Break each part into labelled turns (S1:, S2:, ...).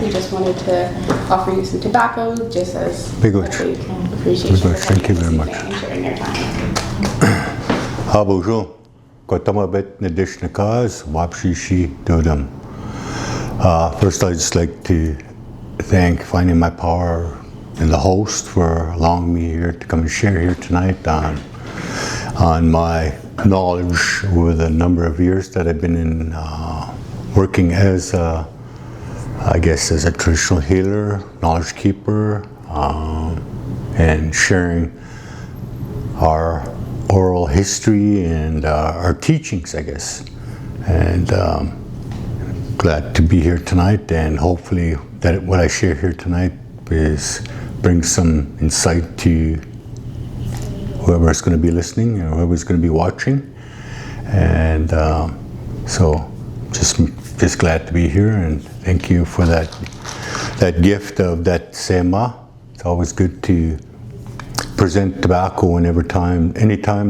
S1: We just wanted to offer you some tobacco just as
S2: Very good.
S1: appreciation for
S2: Thank you very much.
S1: and sharing your time.
S2: Bonjour. Kotamabet Nadishnakaz, Wapshishi Dodam. First, I'd just like to thank Finding My Power and the host for allowing me here to come and share here tonight on my knowledge over the number of years that I've been in working as as a traditional healer, knowledge keeper, and sharing our oral history and our teachings, I guess. And glad to be here tonight, and hopefully that what I share here tonight brings some insight to whoever's going to be listening or whoever's going to be watching. And so just glad to be here, and thank you for that gift of that sema. It's always good to present tobacco anytime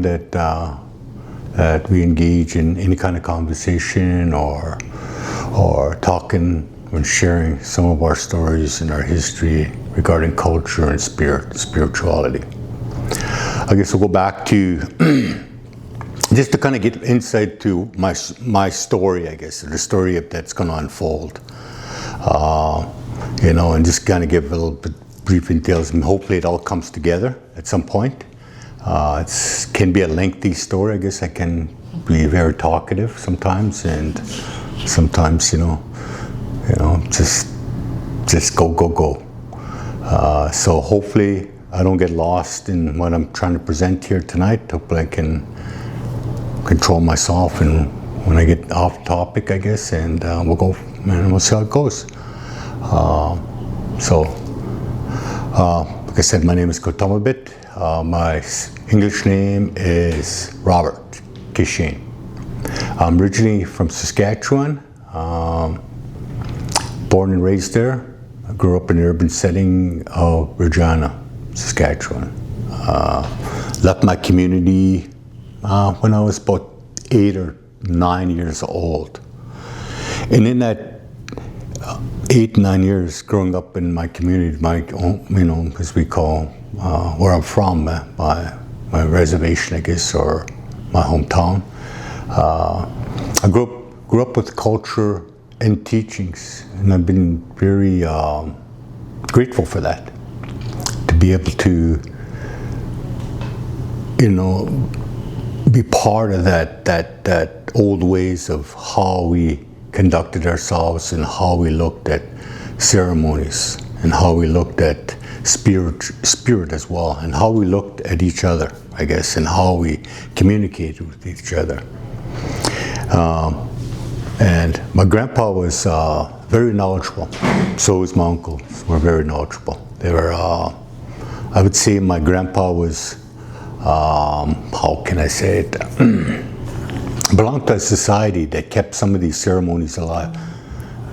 S2: that we engage in any kind of conversation or talking and sharing some of our stories and our history regarding culture and spirituality. I guess we'll go back to just to kind of get insight to my story, I guess, the story that's going to unfold, and just kind of give a little bit brief details, and hopefully it all comes together at some point. It can be a lengthy story, I guess. I can be very talkative sometimes, and sometimes, just go. So hopefully I don't get lost in what I'm trying to present here tonight. Hopefully I can control myself and when I get off topic, I guess, and we'll see how it goes. Like I said, my name is Kotamabit. My English name is Robert Keshane. I'm originally from Saskatchewan, born and raised there. I grew up in the urban setting of Regina, Saskatchewan. Left my community when I was about 8 or 9 years old. And in that 8, 9 years growing up in my community, my own, as we call where I'm from, my reservation, I guess, or my hometown. I grew up with culture and teachings, and I've been very grateful for that. To be able to, be part of that old ways of how we conducted ourselves and how we looked at ceremonies and how we looked at spirit as well, and how we looked at each other, I guess, and how we communicated with each other. And my grandpa was very knowledgeable. So was my uncles. Were very knowledgeable. They were, I would say my grandpa was, how can I say it? Belonged to a society that kept some of these ceremonies alive.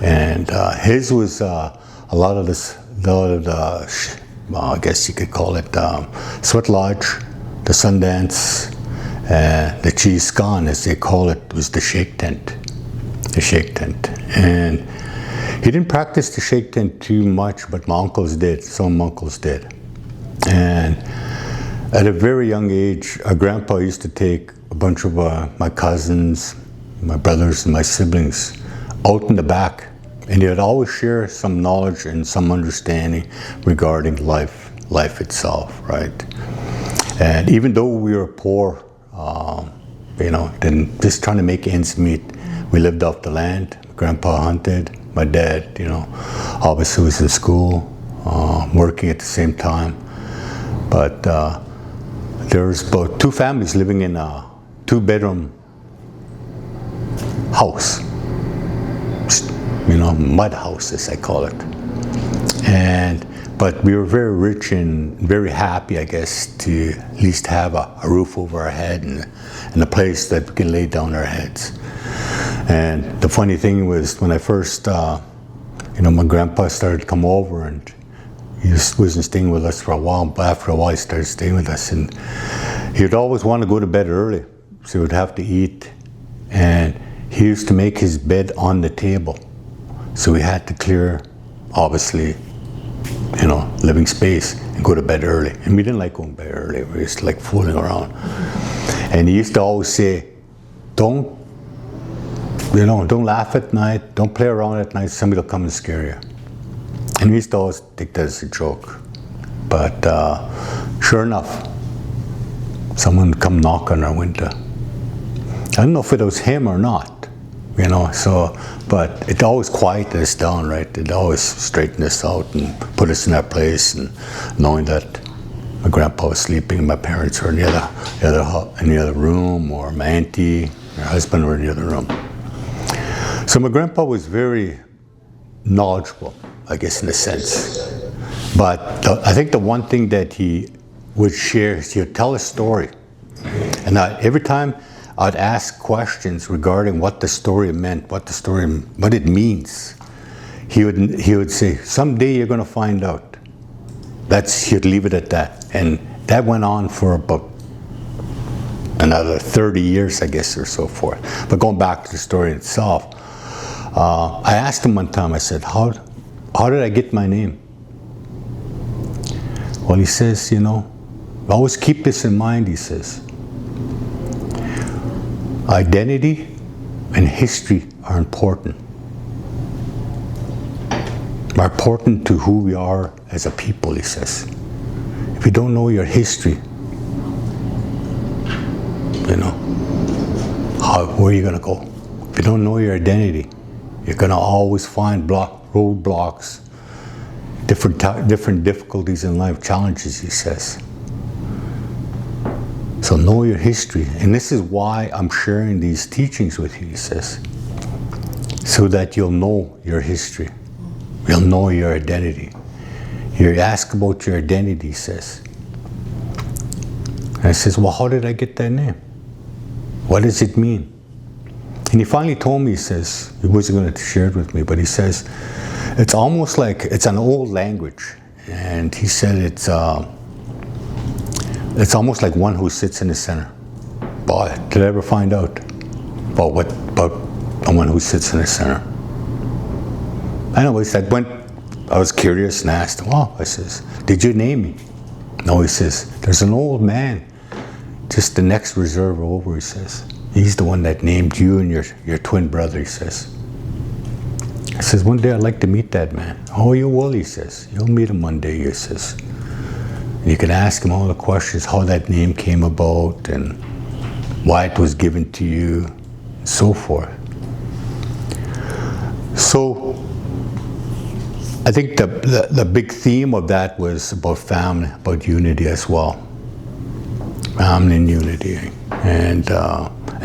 S2: And his was a lot of the I guess you could call it Sweat Lodge, the Sundance, the Keeseekose, as they call it, was the shake tent. The shake tent. And he didn't practice the shake tent too much, but my uncles did. Some uncles did. And at a very young age, our grandpa used to take a bunch of my cousins, my brothers, and my siblings out in the back, and he would always share some knowledge and some understanding regarding life itself, right? And even though we were poor, then just trying to make ends meet, we lived off the land. Grandpa hunted. My dad, obviously was in school, working at the same time. But there was about 2 families living in a 2-bedroom house, mud house, as I call it. But we were very rich and very happy, I guess, to at least have a roof over our head and a place that we can lay down our heads. And the funny thing was, when I first, my grandpa started to come over, and he just wasn't staying with us for a while, but after a while he started staying with us, and he'd always want to go to bed early, so he would have to eat, and he used to make his bed on the table, so we had to clear obviously, living space and go to bed early. And we didn't like going to bed early. We used to like fooling around. And he used to always say, don't laugh at night, don't play around at night, somebody will come and scare you. And we used to always take that as a joke. But sure enough, someone would come knock on our window. I don't know if it was him or not, but it always quieted us down, right? It always straightened us out and put us in our place, and knowing that my grandpa was sleeping and my parents were in the other room, or my auntie, her husband were in the other room. So my grandpa was very knowledgeable, I guess, in a sense. But I think the one thing that he would share is he would tell a story. And every time I'd ask questions regarding what the story meant, what it means, he would say, someday you're going to find out. He'd leave it at that. And that went on for about another 30 years, I guess, or so forth. But going back to the story itself, I asked him one time, I said, how did I get my name? Well, he says, always keep this in mind, he says. Identity and history are important. Are important to who we are as a people, he says. If you don't know your history, where are you going to go? If you don't know your identity, you're going to always find roadblocks, different difficulties in life, challenges, he says. So know your history. And this is why I'm sharing these teachings with you, he says. So that you'll know your history. You'll know your identity. You ask about your identity, he says. And I says, well, how did I get that name? What does it mean? And he finally told me, he says, he wasn't going to share it with me, but he says, it's almost like, it's an old language. And he said it's almost like one who sits in the center. Boy, did I ever find out about one who sits in the center. Anyways, I was curious and asked him, I says, did you name me? No, he says, there's an old man, just the next reserve over, he says. He's the one that named you and your twin brother, he says. I says, one day I'd like to meet that man. Oh, you will, he says. You'll meet him one day, he says. And you can ask him all the questions, how that name came about and why it was given to you, and so forth. So I think the big theme of that was about family, about unity as well. Family and unity, and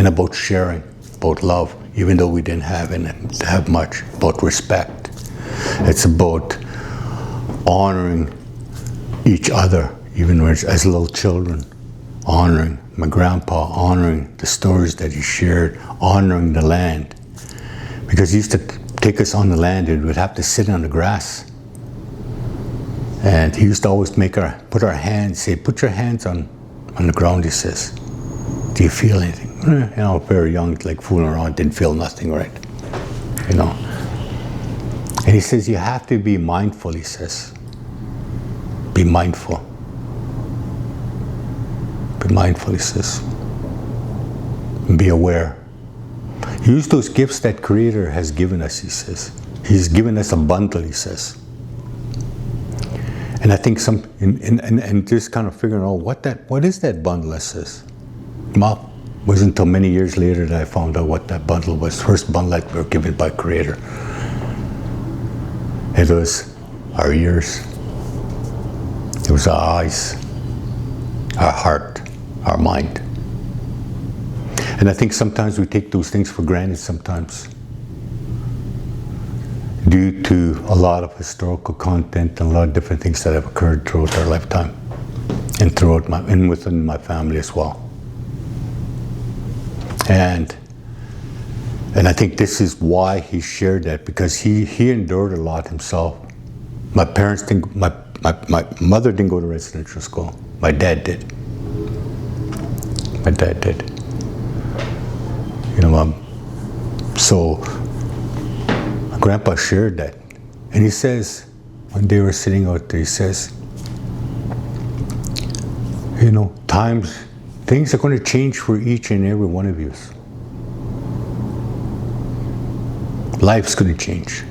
S2: about sharing, about love, even though we didn't have much, about respect. It's about honoring each other, even as little children, honoring my grandpa, honoring the stories that he shared, honoring the land. Because he used to take us on the land and we'd have to sit on the grass. And he used to always put our hands, say, put your hands on the ground, he says. Do you feel anything? Very young, like fooling around, didn't feel nothing, right? And he says, you have to be mindful, he says. Be mindful. Be mindful, he says. And be aware. Use those gifts that Creator has given us, he says. He's given us a bundle, he says. And I think and just kind of figuring out what is that bundle, I says. Well, it wasn't until many years later that I found out what that bundle was. First bundle that we were given by Creator. It was our ears. It was our eyes, our heart, our mind. And I think sometimes we take those things for granted sometimes, due to a lot of historical content and a lot of different things that have occurred throughout our lifetime and within my family as well. And I think this is why he shared that, because he endured a lot himself. My parents didn't, my mother didn't go to residential school. My dad did. So my grandpa shared that. And he says, when they were sitting out there, he says, things are going to change for each and every one of you. Life's going to change.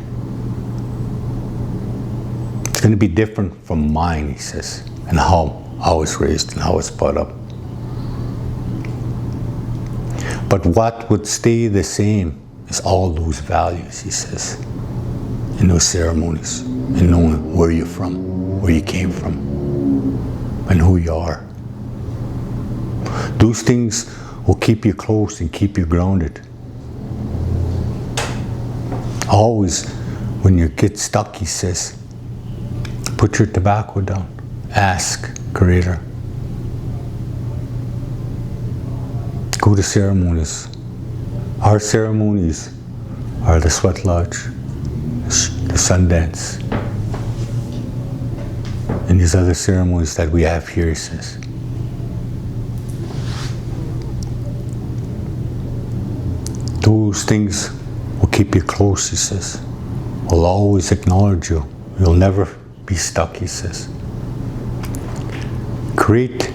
S2: It's going to be different from mine, he says, and how I was raised and how I was brought up. But what would stay the same is all those values, he says, in those ceremonies, and knowing where you're from, where you came from, and who you are. Those things will keep you close and keep you grounded. Always, when you get stuck, he says, put your tobacco down. Ask Creator. Go to ceremonies. Our ceremonies are the Sweat Lodge, the Sundance, and these other ceremonies that we have here, he says. Those things will keep you close, he says. Will always acknowledge you. You'll never be stuck, he says. Create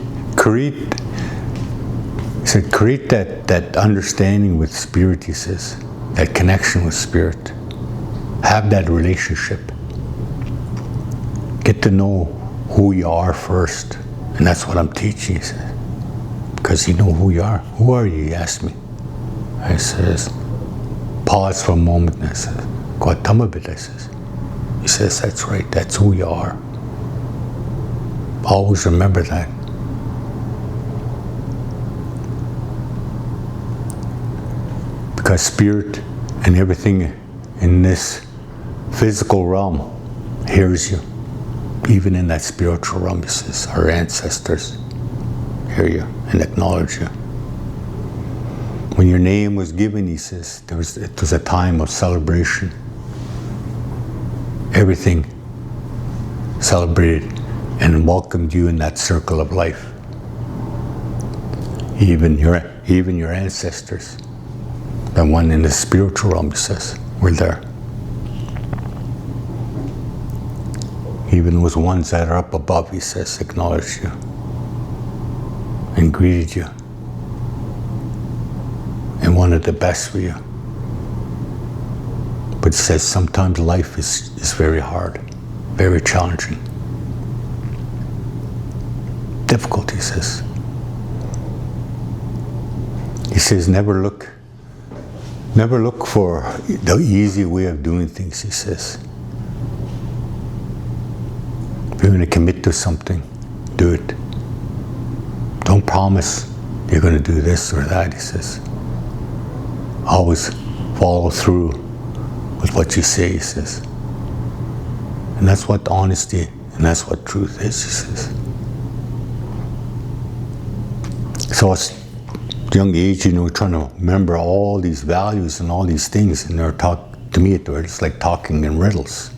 S2: that understanding with Spirit, he says. That connection with Spirit. Have that relationship. Get to know who you are first. And that's what I'm teaching, he says. Because you know who you are. Who are you, he asked me. I says, pause for a moment, and I says, Guatemala, I says. He says, that's right, that's who you are. Always remember that. Because Spirit and everything in this physical realm hears you. Even in that spiritual realm, he says, our ancestors hear you and acknowledge you. When your name was given, he says, it was a time of celebration. Everything celebrated and welcomed you in that circle of life. Even your ancestors, the one in the spiritual realm, he says, were there. Even those ones that are up above, he says, acknowledged you and greeted you and wanted the best for you. But he says sometimes life is very hard, very challenging. Difficult, he says. He says, never look for the easy way of doing things, he says. If you're going to commit to something, do it. Don't promise you're going to do this or that, he says. Always follow through with what you say, he says. And that's what honesty and that's what truth is, he says. So it's young age, trying to remember all these values and all these things, and to me it's like talking in riddles.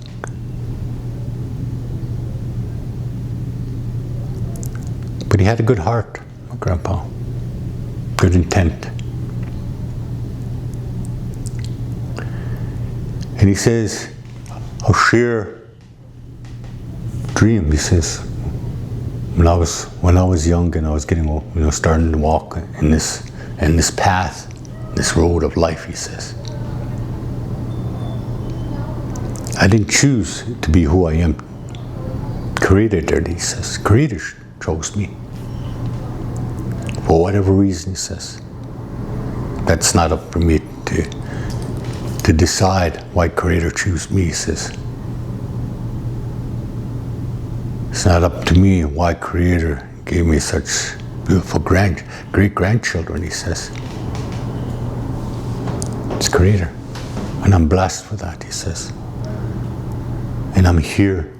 S2: But he had a good heart, my grandpa. Good intent. And he says, I'll share a dream, he says. When I was young and I was getting, starting to walk in this path, this road of life, he says. I didn't choose to be who I am. Creator did, he says. Creator chose me. For whatever reason, he says. That's not up for me to decide why Creator chose me, he says. It's not up to me why Creator gave me such beautiful great-grandchildren, he says. It's Creator. And I'm blessed for that, he says. And I'm here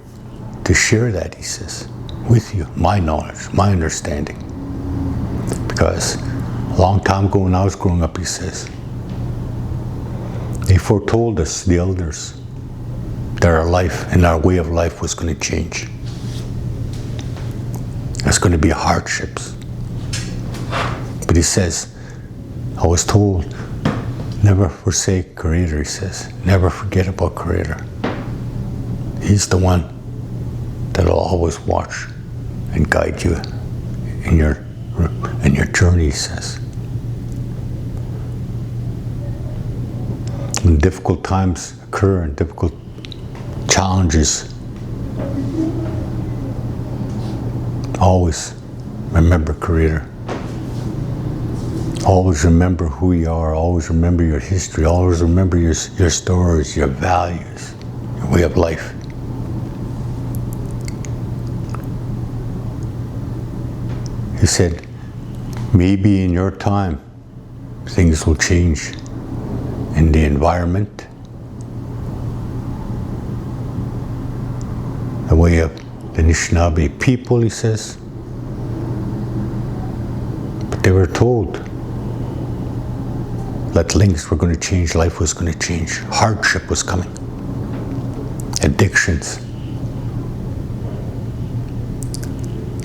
S2: to share that, he says, with you, my knowledge, my understanding. Because a long time ago when I was growing up, he says, they foretold us, the elders, that our life and our way of life was going to change. There's going to be hardships. But he says, I was told, never forsake Creator, he says. Never forget about Creator. He's the one that'll always watch and guide you in your journey, he says. When difficult times occur and difficult challenges, always remember Creator. Always remember who you are. Always remember your history. Always remember your stories, your values, your way of life. He said, maybe in your time, things will change in the environment, the way of the Anishinaabe people, he says. But they were told that things were going to change, life was going to change, hardship was coming, addictions.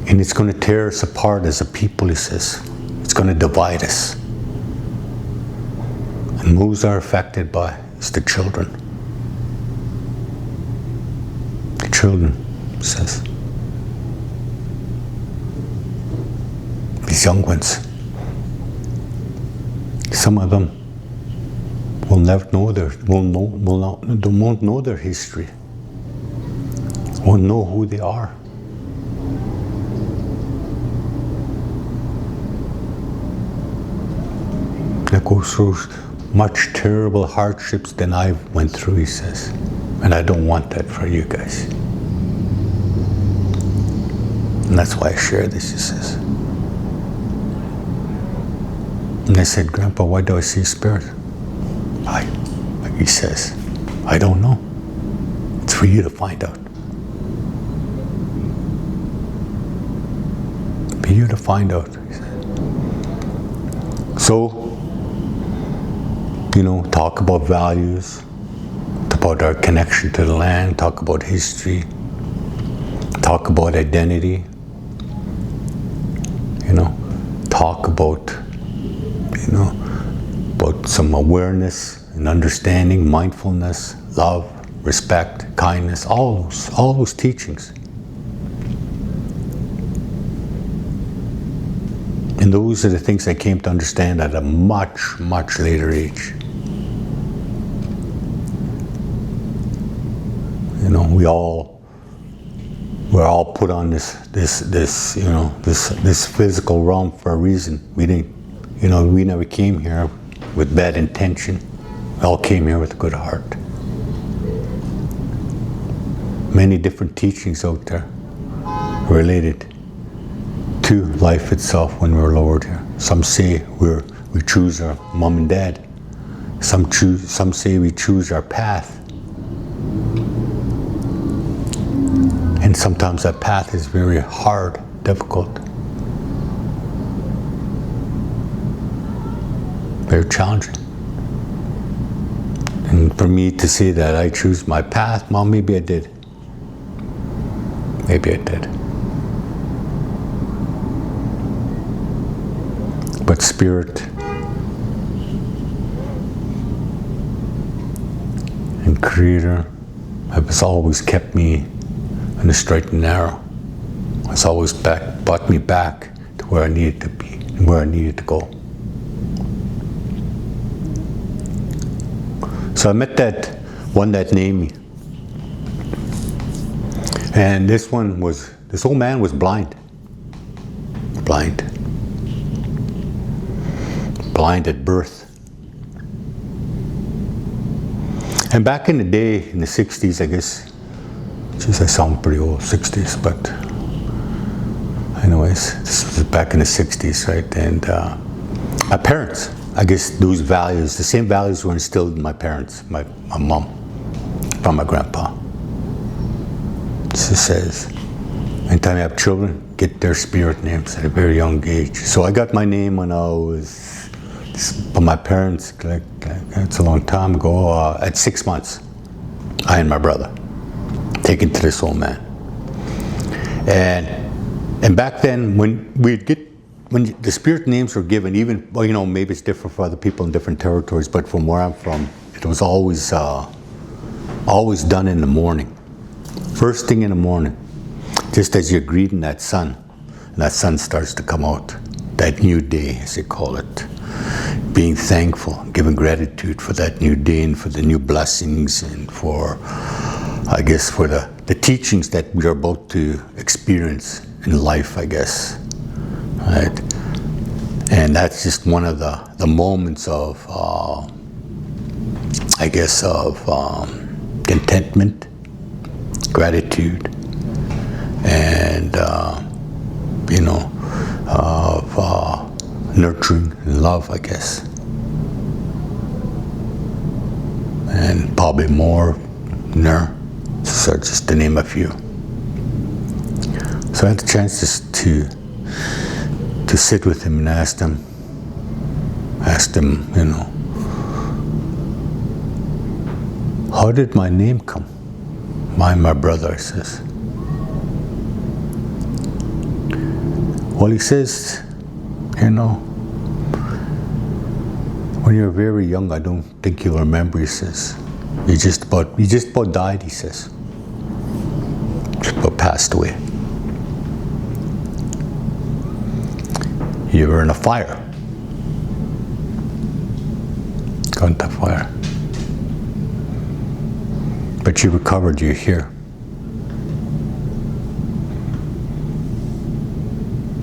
S2: And it's going to tear us apart as a people, he says. It's going to divide us. And those are affected by is the children. The children, he says. These young ones. Some of them will never know won't know their history. Won't know who they are. That goes through much terrible hardships than I went through, he says. And I don't want that for you guys. And that's why I share this, he says. And I said, Grandpa, why do I see a spirit? He says, I don't know. It's for you to find out. For you to find out, he said. So, talk about values, talk about our connection to the land, talk about history, talk about identity, talk about, about some awareness and understanding, mindfulness, love, respect, kindness, all those teachings. And those are the things I came to understand at a much, much later age. We're all put on this physical realm for a reason. We never came here with bad intention. We all came here with a good heart. Many different teachings out there related to life itself when we're lowered here. Some say we choose our mom and dad. Some say we choose our path. And sometimes that path is very hard, difficult, very challenging. And for me to say that I choose my path, well, maybe I did. Maybe I did. But Spirit and Creator has always kept me in the straight and narrow. It's always brought me back to where I needed to be and where I needed to go. So I met that one that named me. And this old man was blind. Blind at birth. And back in the day, in the 60s, I guess, geez, I sound pretty old, 60s, but anyways, this was back in the 60s, right? And my parents, I guess those values, the same values were instilled in my parents, my mom, from my grandpa. She says, anytime you have children, get their spirit names at a very young age. So I got my name when I was, from my parents, it's a long time ago, at 6 months, I and my brother. Taken to this old man. And back then, when the spirit names were given, even, maybe it's different for other people in different territories, but from where I'm from, it was always done in the morning. First thing in the morning, just as you're greeting that sun, and that sun starts to come out, that new day, as they call it, being thankful, giving gratitude for that new day and for the new blessings and for, I guess, for the teachings that we are about to experience in life, I guess, right? And that's just one of the moments of, I guess, of contentment, gratitude, and, of nurturing and love, I guess. And probably more, so just to name a few. So I had the chance just to sit with him and ask him, how did my name come? My brother, says. Well, he says, when you're very young, I don't think you'll remember, he says. You just about died, he says. Just about passed away. You were in a fire. Got into fire. But you recovered, you're here.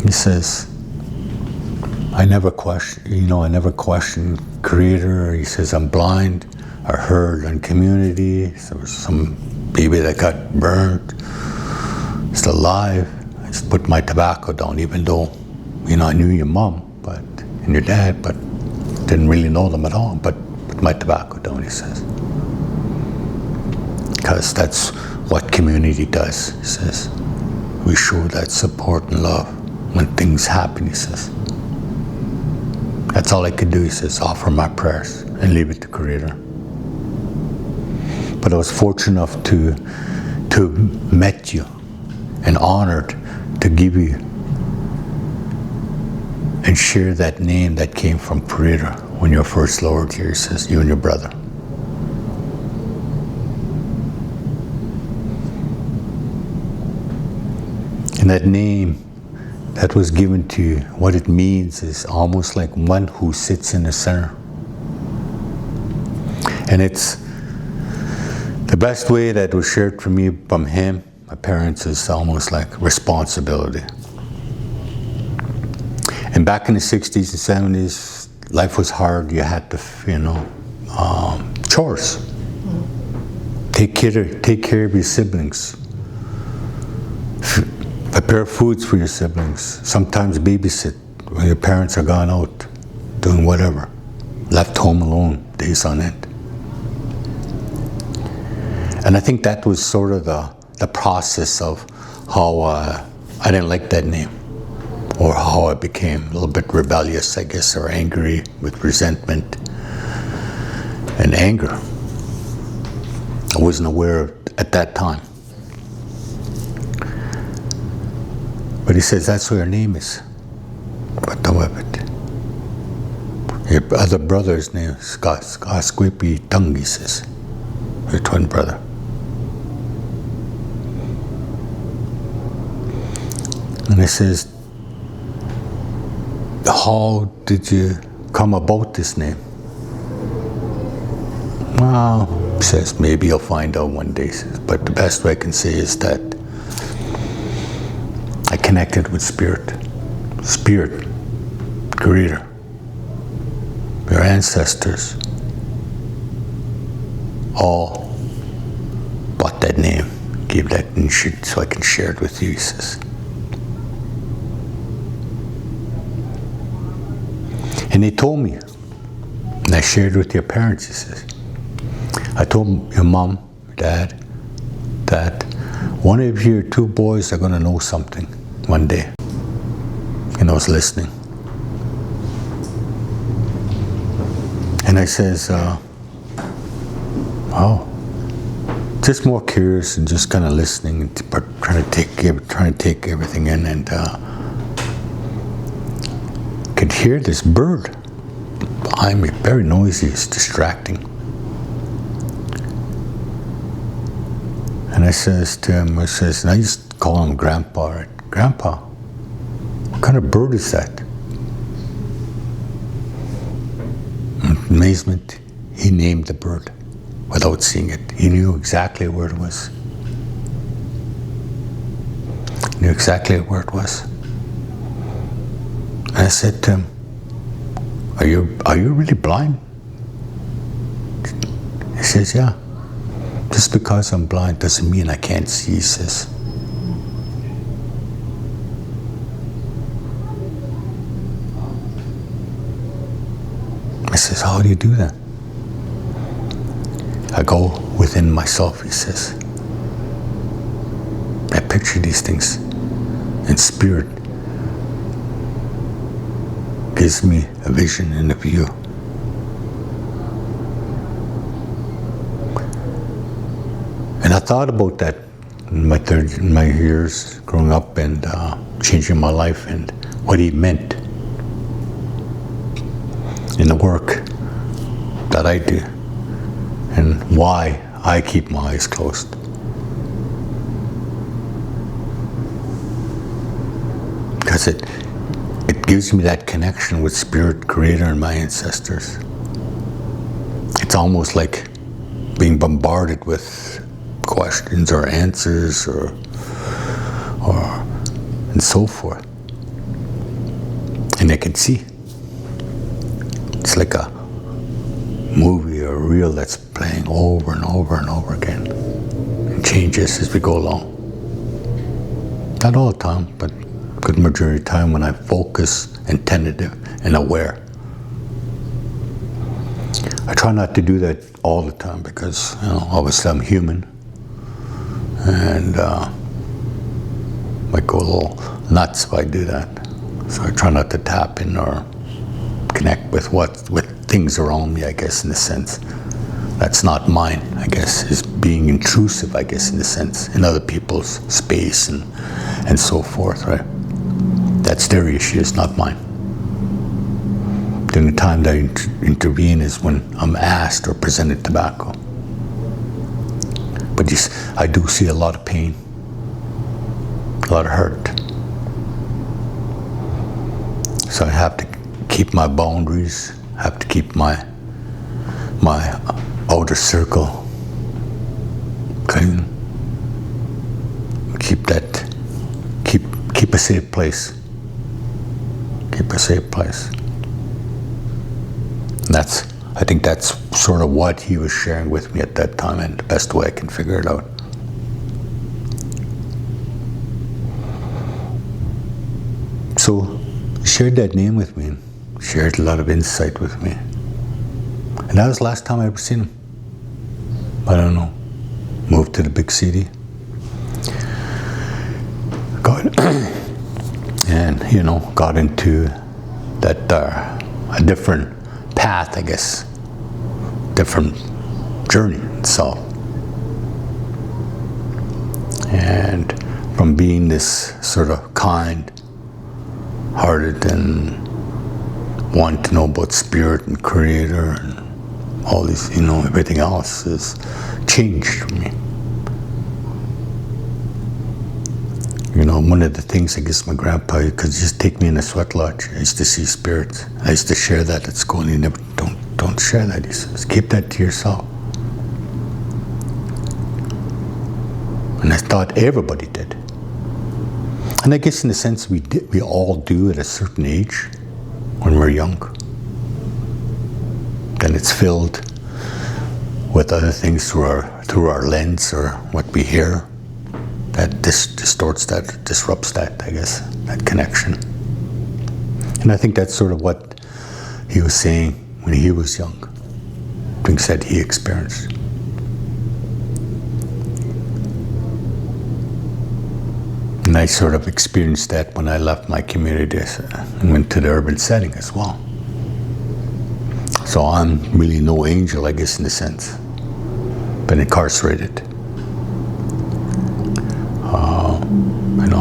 S2: He says, I never questioned Creator. He says, I'm blind. I heard on community. There was some baby that got burned. Still alive. I just put my tobacco down, even though, I knew your mom and your dad, but didn't really know them at all. But put my tobacco down, he says. Because that's what community does, he says. We show that support and love when things happen, he says. That's all I could do, he says, offer my prayers and leave it to Creator. But I was fortunate enough to met you and honored to give you and share that name that came from Creator when you were first lowered here, he says, you and your brother. And that name that was given to you, what it means is almost like one who sits in the center. And it's the best way that was shared for me from him, my parents, is almost like responsibility. And back in the 60s and 70s, life was hard. You had to, chores. Take care of your siblings. Prepare foods for your siblings. Sometimes babysit when your parents are gone out doing whatever. Left home alone days on end. And I think that was sort of the process of how I didn't like that name. Or how I became a little bit rebellious, I guess, or angry with resentment and anger. I wasn't aware of it at that time. But he says, that's what your name is. But your other brother's name is Squeepy Tung, he says. Your twin brother. And he says, how did you come about this name? Well, he says, maybe you'll find out one day. But the best way I can say is that I connected with Spirit, Creator, your ancestors, all bought that name, gave that and so I can share it with you, he says. And he told me, and I shared with your parents, he says, I told your mom, your dad, that one of your two boys are going to know something one day. And I was listening. And I says, just more curious and just kind of listening, but trying to take everything in, and could hear this bird behind me, very noisy, it's distracting. And I says to him, and I used to call him Grandpa, right? Grandpa, what kind of bird is that? In amazement, he named the bird without seeing it. He knew exactly where it was. He knew exactly where it was. And I said to him, are you really blind? He says, yeah. Just because I'm blind doesn't mean I can't see, he says. I says, how do you do that? I go within myself, he says. I picture these things, and spirit gives me a vision and a view. And I thought about that in my years growing up and changing my life, and what he meant in the work that I do, and why I keep my eyes closed. Because it gives me that connection with Spirit, Creator, and my ancestors. It's almost like being bombarded with questions or answers or and so forth. And I can see. It's like a movie or a reel that's playing over and over and over again. It changes as we go along. Not all the time, but a good majority of the time when I focus and tentative and aware. I try not to do that all the time because, obviously I'm human and might go a little nuts if I do that. So I try not to tap in or connect with things around me, I guess, in a sense. That's not mine, I guess, is being intrusive, I guess, in a sense, in other people's space and so forth, right? That's their issue, it's not mine. The only time that I intervene is when I'm asked or presented tobacco. But I do see a lot of pain, a lot of hurt. So I have to keep my boundaries, have to keep my outer circle clean. Keep a safe place. Keep a safe place. I think that's sort of what he was sharing with me at that time, and the best way I can figure it out. So he shared that name with me, and shared a lot of insight with me. And that was the last time I ever seen him. I don't know. Moved to the big city. Got into that a different path, I guess. Different journey itself. And from being this sort of kind-hearted and wanting to know about Spirit and Creator and all these, everything else has changed for me. One of the things, I guess, my grandpa could just take me in a sweat lodge. I used to see spirits. I used to share that at school, and he never, don't share that. He says, keep that to yourself. And I thought everybody did. And I guess in a sense we all do at a certain age when we're young. Then it's filled with other things through our lens or what we hear. That distorts that, disrupts that, I guess, that connection. And I think that's sort of what he was saying when he was young. Things that he experienced. And I sort of experienced that when I left my community and went to the urban setting as well. So I'm really no angel, I guess, in a sense. Been incarcerated.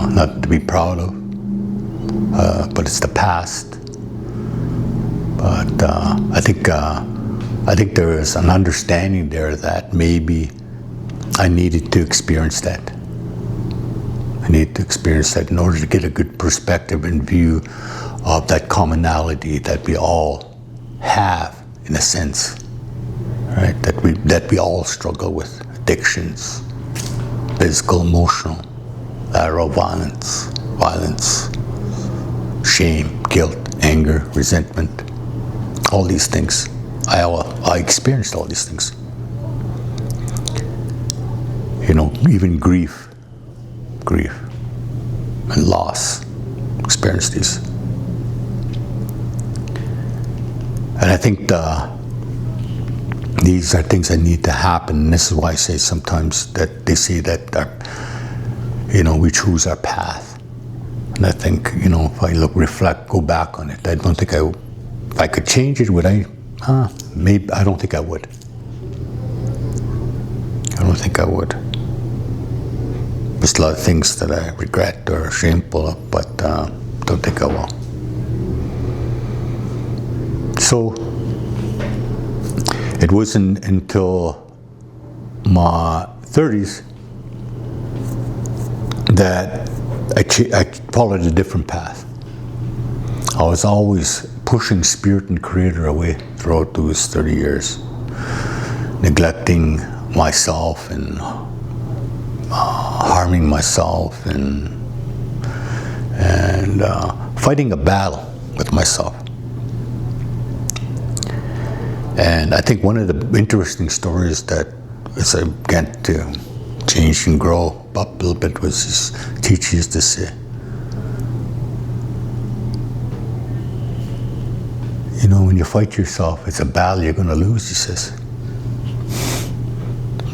S2: Not to be proud of, but it's the past. But I think there is an understanding there that maybe I needed to experience that. I needed to experience that in order to get a good perspective and view of that commonality that we all have, in a sense, right? That we all struggle with addictions, physical, emotional, lateral violence, shame, guilt, anger, resentment, all these things. I experienced all these things. You know, even grief and loss, experienced these. And I think these are things that need to happen. And this is why I say sometimes that they say that we choose our path. And I think, if I reflect, go back on it, I don't think if I could change it, would I? Maybe, I don't think I would. I don't think I would. There's a lot of things that I regret or shameful of, but don't think I will. So, it wasn't until my 30s that I followed a different path. I was always pushing spirit and creator away throughout those 30 years, neglecting myself and harming myself and fighting a battle with myself. And I think one of the interesting stories that as I began to change and grow up a little bit was his teacher used to say, when you fight yourself, it's a battle you're going to lose, he says.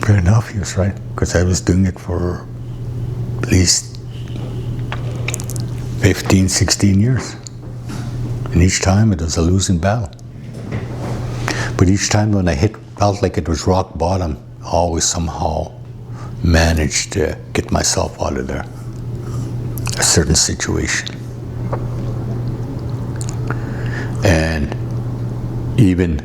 S2: Fair enough, he was right, because I was doing it for at least 15, 16 years. And each time it was a losing battle. But each time when I felt like it was rock bottom, I always somehow managed to get myself out of there. A certain situation. And even,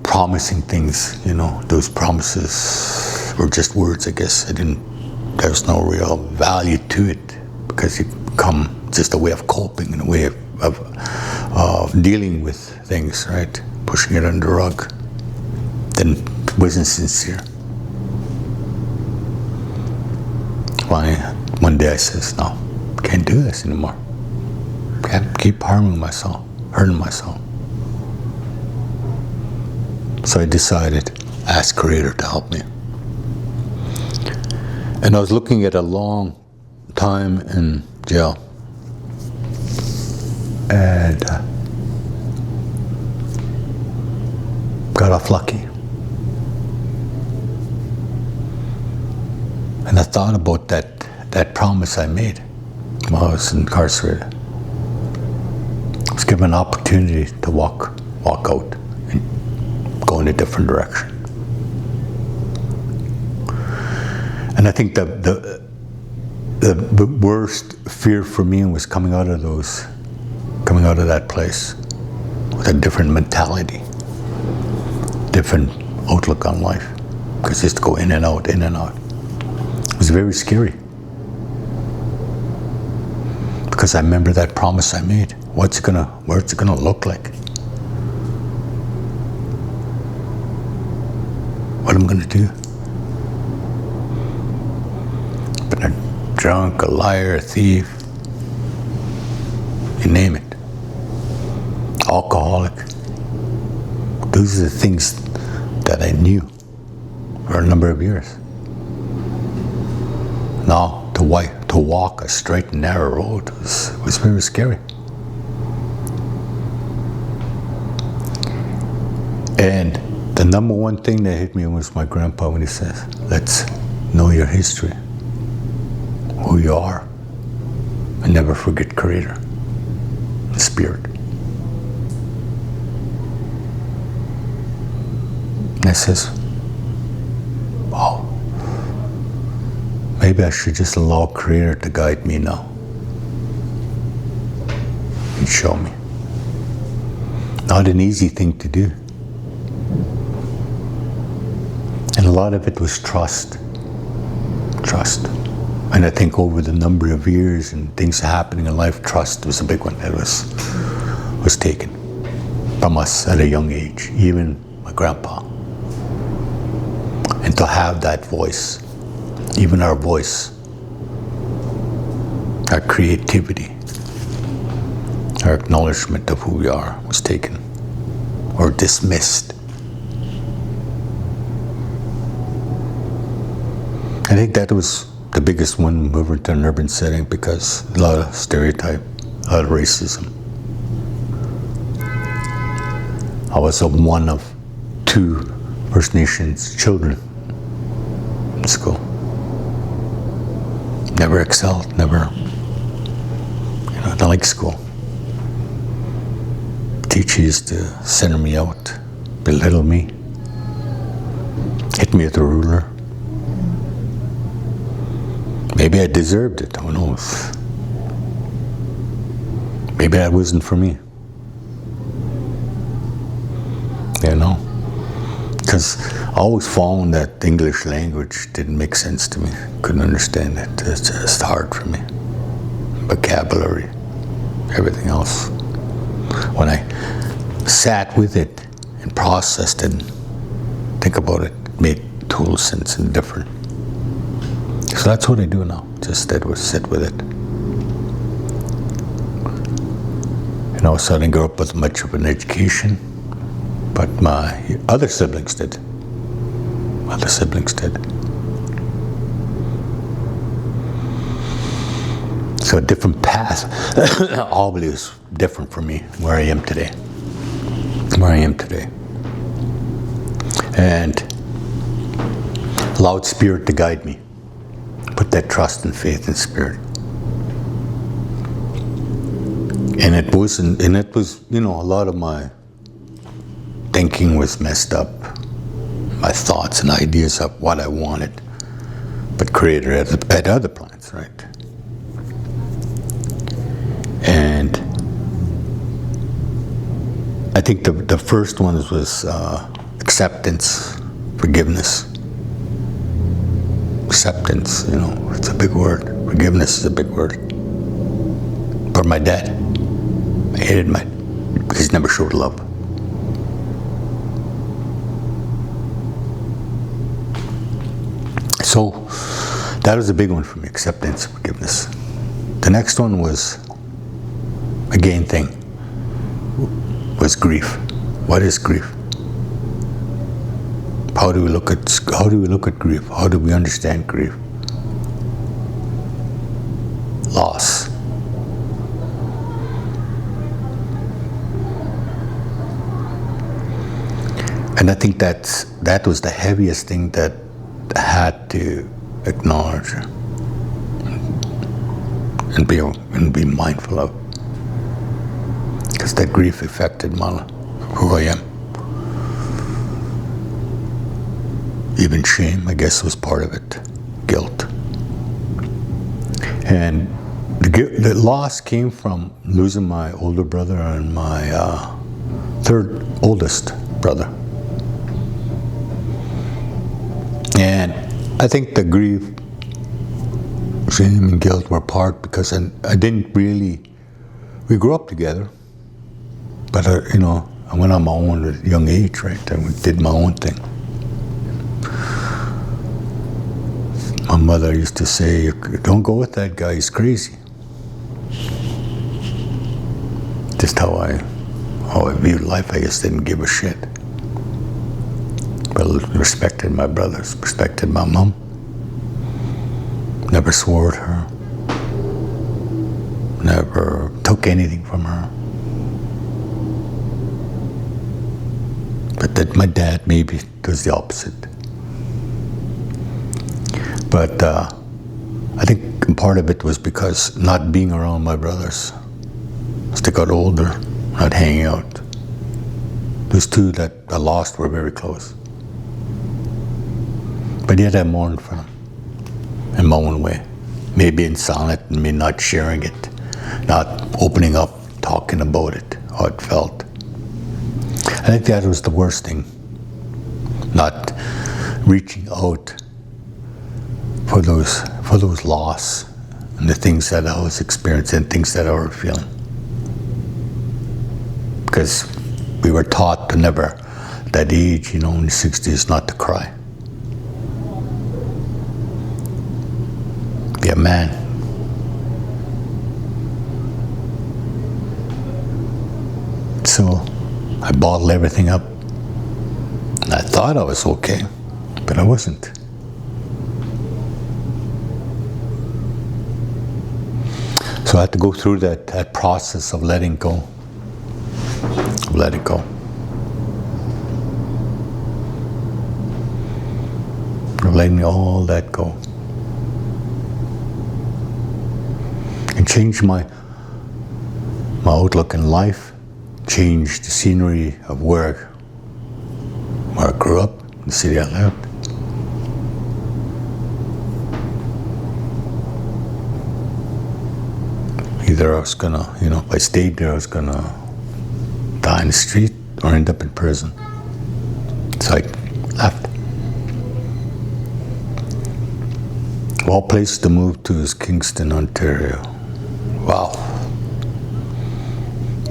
S2: promising things, those promises were just words, I guess. There was no real value to it because it become just a way of coping and a way of dealing with things, right? Pushing it under the rug. Then it wasn't sincere. One day I says, no, can't do this anymore. Can't keep hurting myself. So I decided, ask Creator to help me. And I was looking at a long time in jail. And got off lucky. And I thought about that promise I made while I was incarcerated. I was given an opportunity to walk out and go in a different direction. And I think the worst fear for me was coming out of that place with a different mentality, different outlook on life, because just to go in and out. It was very scary. Because I remember that promise I made. What's it gonna look like? What am I gonna do? Been a drunk, a liar, a thief, you name it. Alcoholic. Those are the things that I knew for a number of years. Now, to walk a straight and narrow road was very scary. And the number one thing that hit me was my grandpa when he says, let's know your history, who you are, and never forget Creator, the Spirit. And I says, wow. Maybe I should just allow Creator to guide me now and show me. Not an easy thing to do. And a lot of it was trust. Trust. And I think over the number of years and things happening in life, trust was a big one that was taken from us at a young age, even my grandpa. And to have that voice, even our voice, our creativity, our acknowledgement of who we are was taken or dismissed. I think that was the biggest one moving to an urban setting because a lot of stereotype, a lot of racism. I was one of 2 First Nations children in school. Never excelled, never, I didn't like school. Teacher used to center me out, belittle me, hit me with a ruler. Maybe I deserved it, who knows? Maybe that wasn't for me. Because I always found that English language didn't make sense to me. Couldn't understand it. It's just hard for me. Vocabulary, everything else. When I sat with it and processed and think about it, it made total sense and different. So that's what I do now. Just sit with it. So I didn't grow up with much of an education. But my other siblings did. So a different path always was different for me, where I am today. And allowed Spirit to guide me. Put that trust and faith in Spirit. And it was, a lot of my thinking was messed up. My thoughts and ideas of what I wanted, but created at other plans, right? And I think the first one was acceptance, forgiveness. Acceptance, it's a big word. Forgiveness is a big word. For my dad, I hated because he never showed love. So that was a big one for me, acceptance, forgiveness. The next one was, again thing, was grief. What is grief? How do we look at grief? How do we understand grief? Loss. And I think that was the heaviest thing that I had to acknowledge and be mindful of, because that grief affected who I am. Even shame, I guess, was part of it. Guilt. And the loss came from losing my older brother and my third oldest brother. And I think the grief, shame and guilt were part because I didn't really, we grew up together, but I went on my own at a young age, right? I did my own thing. My mother used to say, don't go with that guy, he's crazy. Just how I viewed life, I guess, didn't give a shit. But respected my brothers, respected my mom. Never swore at her. Never took anything from her. But that my dad maybe was the opposite. But I think part of it was because not being around my brothers. As they got older, not hanging out. Those two that I lost were very close. But yet I mourned for them in my own way. Maybe in silence, maybe not sharing it, not opening up, talking about it, how it felt. I think that was the worst thing. Not reaching out for those loss and the things that I was experiencing, things that I was feeling. Because we were taught to never, that age, in the 60s, not to cry. Be a man. So I bottled everything up. And I thought I was okay, but I wasn't. So I had to go through that process of letting go. Let it go. Letting all that go. And change my outlook in life, change the scenery of where I grew up, the city I lived. Either I was gonna, if I stayed there, I was gonna die in the street or end up in prison. So I left. All place to move to is Kingston, Ontario. Wow.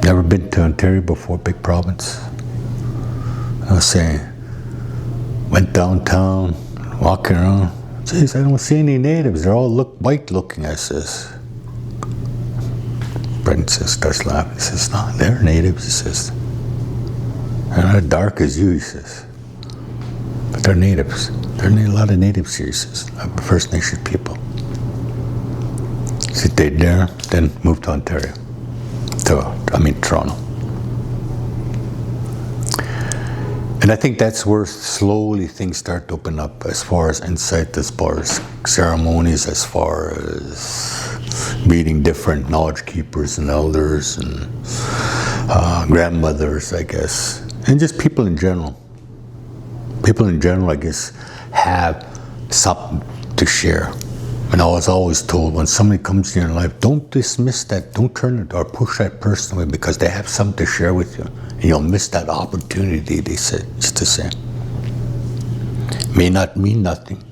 S2: Never been to Ontario before, big province. I was saying, went downtown, walking around. Jeez, I don't see any natives. They're all white looking, I says. Brendan says, starts laughing. He says, no, they're natives, he says. They're not as dark as you, he says. But they're natives. There are a lot of natives here, he says. First Nation people. So stayed there, then moved to Ontario. Toronto. And I think that's where slowly things start to open up as far as insight, as far as ceremonies, as far as meeting different knowledge keepers and elders and grandmothers, I guess. And just people in general. People in general, I guess, have something to share. And I was always told, when somebody comes in your life, don't dismiss that, don't turn it or push that person away because they have something to share with you. And you'll miss that opportunity, they said, just to say. May not mean nothing,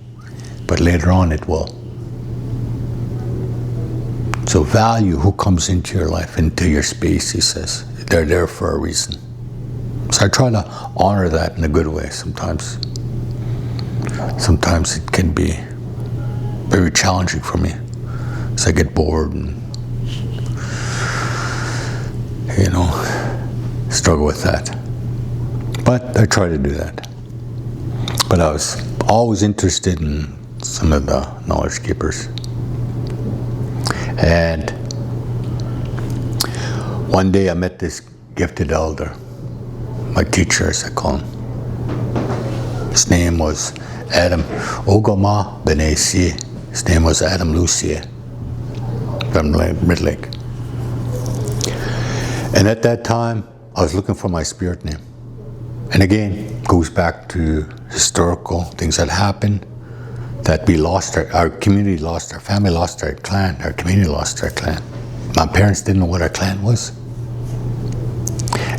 S2: but later on it will. So value who comes into your life, into your space, he says. They're there for a reason. So I try to honor that in a good way sometimes. Sometimes it can be very challenging for me. So I get bored and, struggle with that. But I try to do that. But I was always interested in some of the knowledge keepers. And one day I met this gifted elder, my teacher, as I call him. His name was Adam Ogama Benesi. His name was Adam Lucia from Red Lake. And at that time, I was looking for my spirit name. And again, goes back to historical things that happened, that we lost our community lost, our family lost our clan, our community lost our clan. My parents didn't know what our clan was.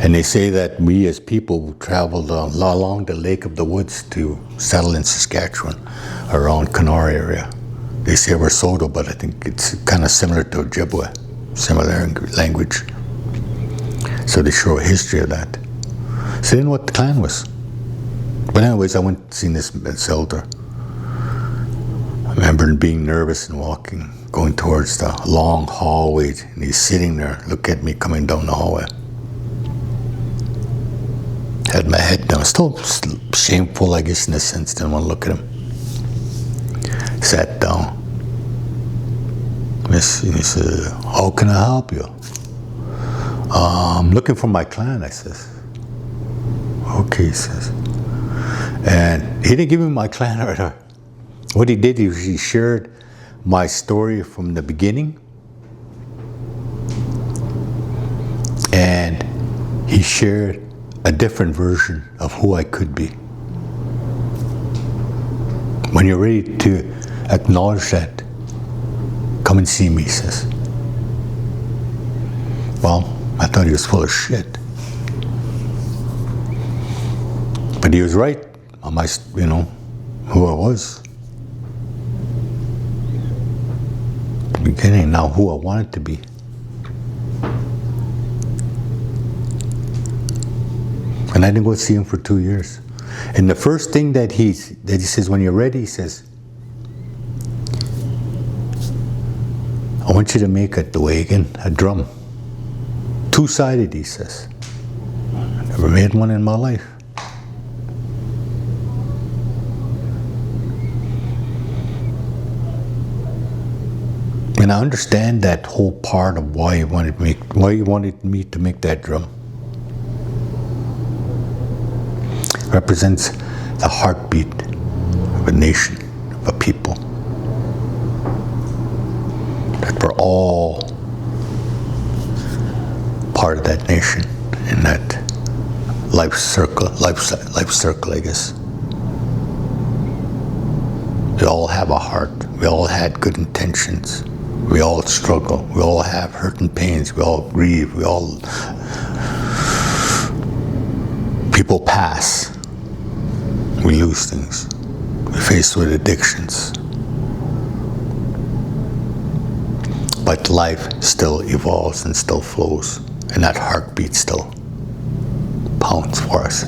S2: And they say that we as people traveled along the Lake of the Woods to settle in Saskatchewan, around Kenora area. They say we're Saulteaux, but I think it's kind of similar to Ojibwe, similar language. So they show a history of that. So they didn't know what the clan was. But anyways, I went to see this elder. I remember being nervous and walking, going towards the long hallway, and he's sitting there, look at me coming down the hallway. Had my head down, still shameful, I guess, in a sense, didn't want to look at him. Sat down. He said, how can I help you? I'm looking for my clan, I says. Okay, he says. And he didn't give me my clan right away. What he did is he shared my story from the beginning. And he shared a different version of who I could be. When you're ready to acknowledge that, come and see me, he says. Well, I thought he was full of shit. But he was right on my, who I was. At the beginning, now who I wanted to be. And I didn't go see him for 2 years. And the first thing that he says, when you're ready, he says, I want you to make a duagan, a drum. Two-sided, he says. I never made one in my life. And I understand that whole part of why he wanted me to make that drum. Represents the heartbeat of a nation, of a people. That we're all part of that nation, in that life circle, I guess. We all have a heart. We all had good intentions. We all struggle. We all have hurt and pains. We all grieve. People pass. We lose things. We're faced with addictions. But life still evolves and still flows. And that heartbeat still pounds for us.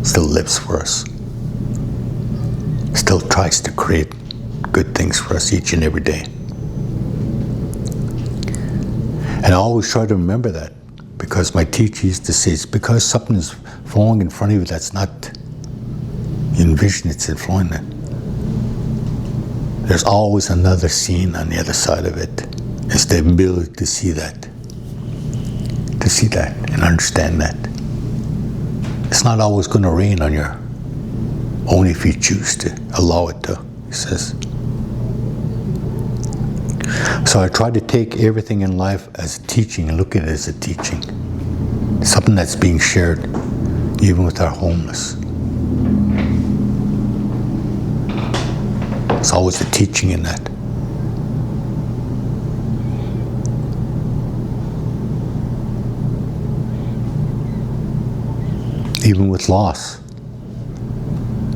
S2: Still lives for us. Still tries to create good things for us each and every day. And I always try to remember that, because my teacher used to say, it's because something is flowing in front of you that's not you envision it's flowing it. There's always another scene on the other side of it. It's the ability to see that and understand that. It's not always going to rain on you, only if you choose to allow it to, he says. So I try to take everything in life as a teaching and look at it as a teaching. Something that's being shared, even with our homeless. It's always a teaching in that. Even with loss,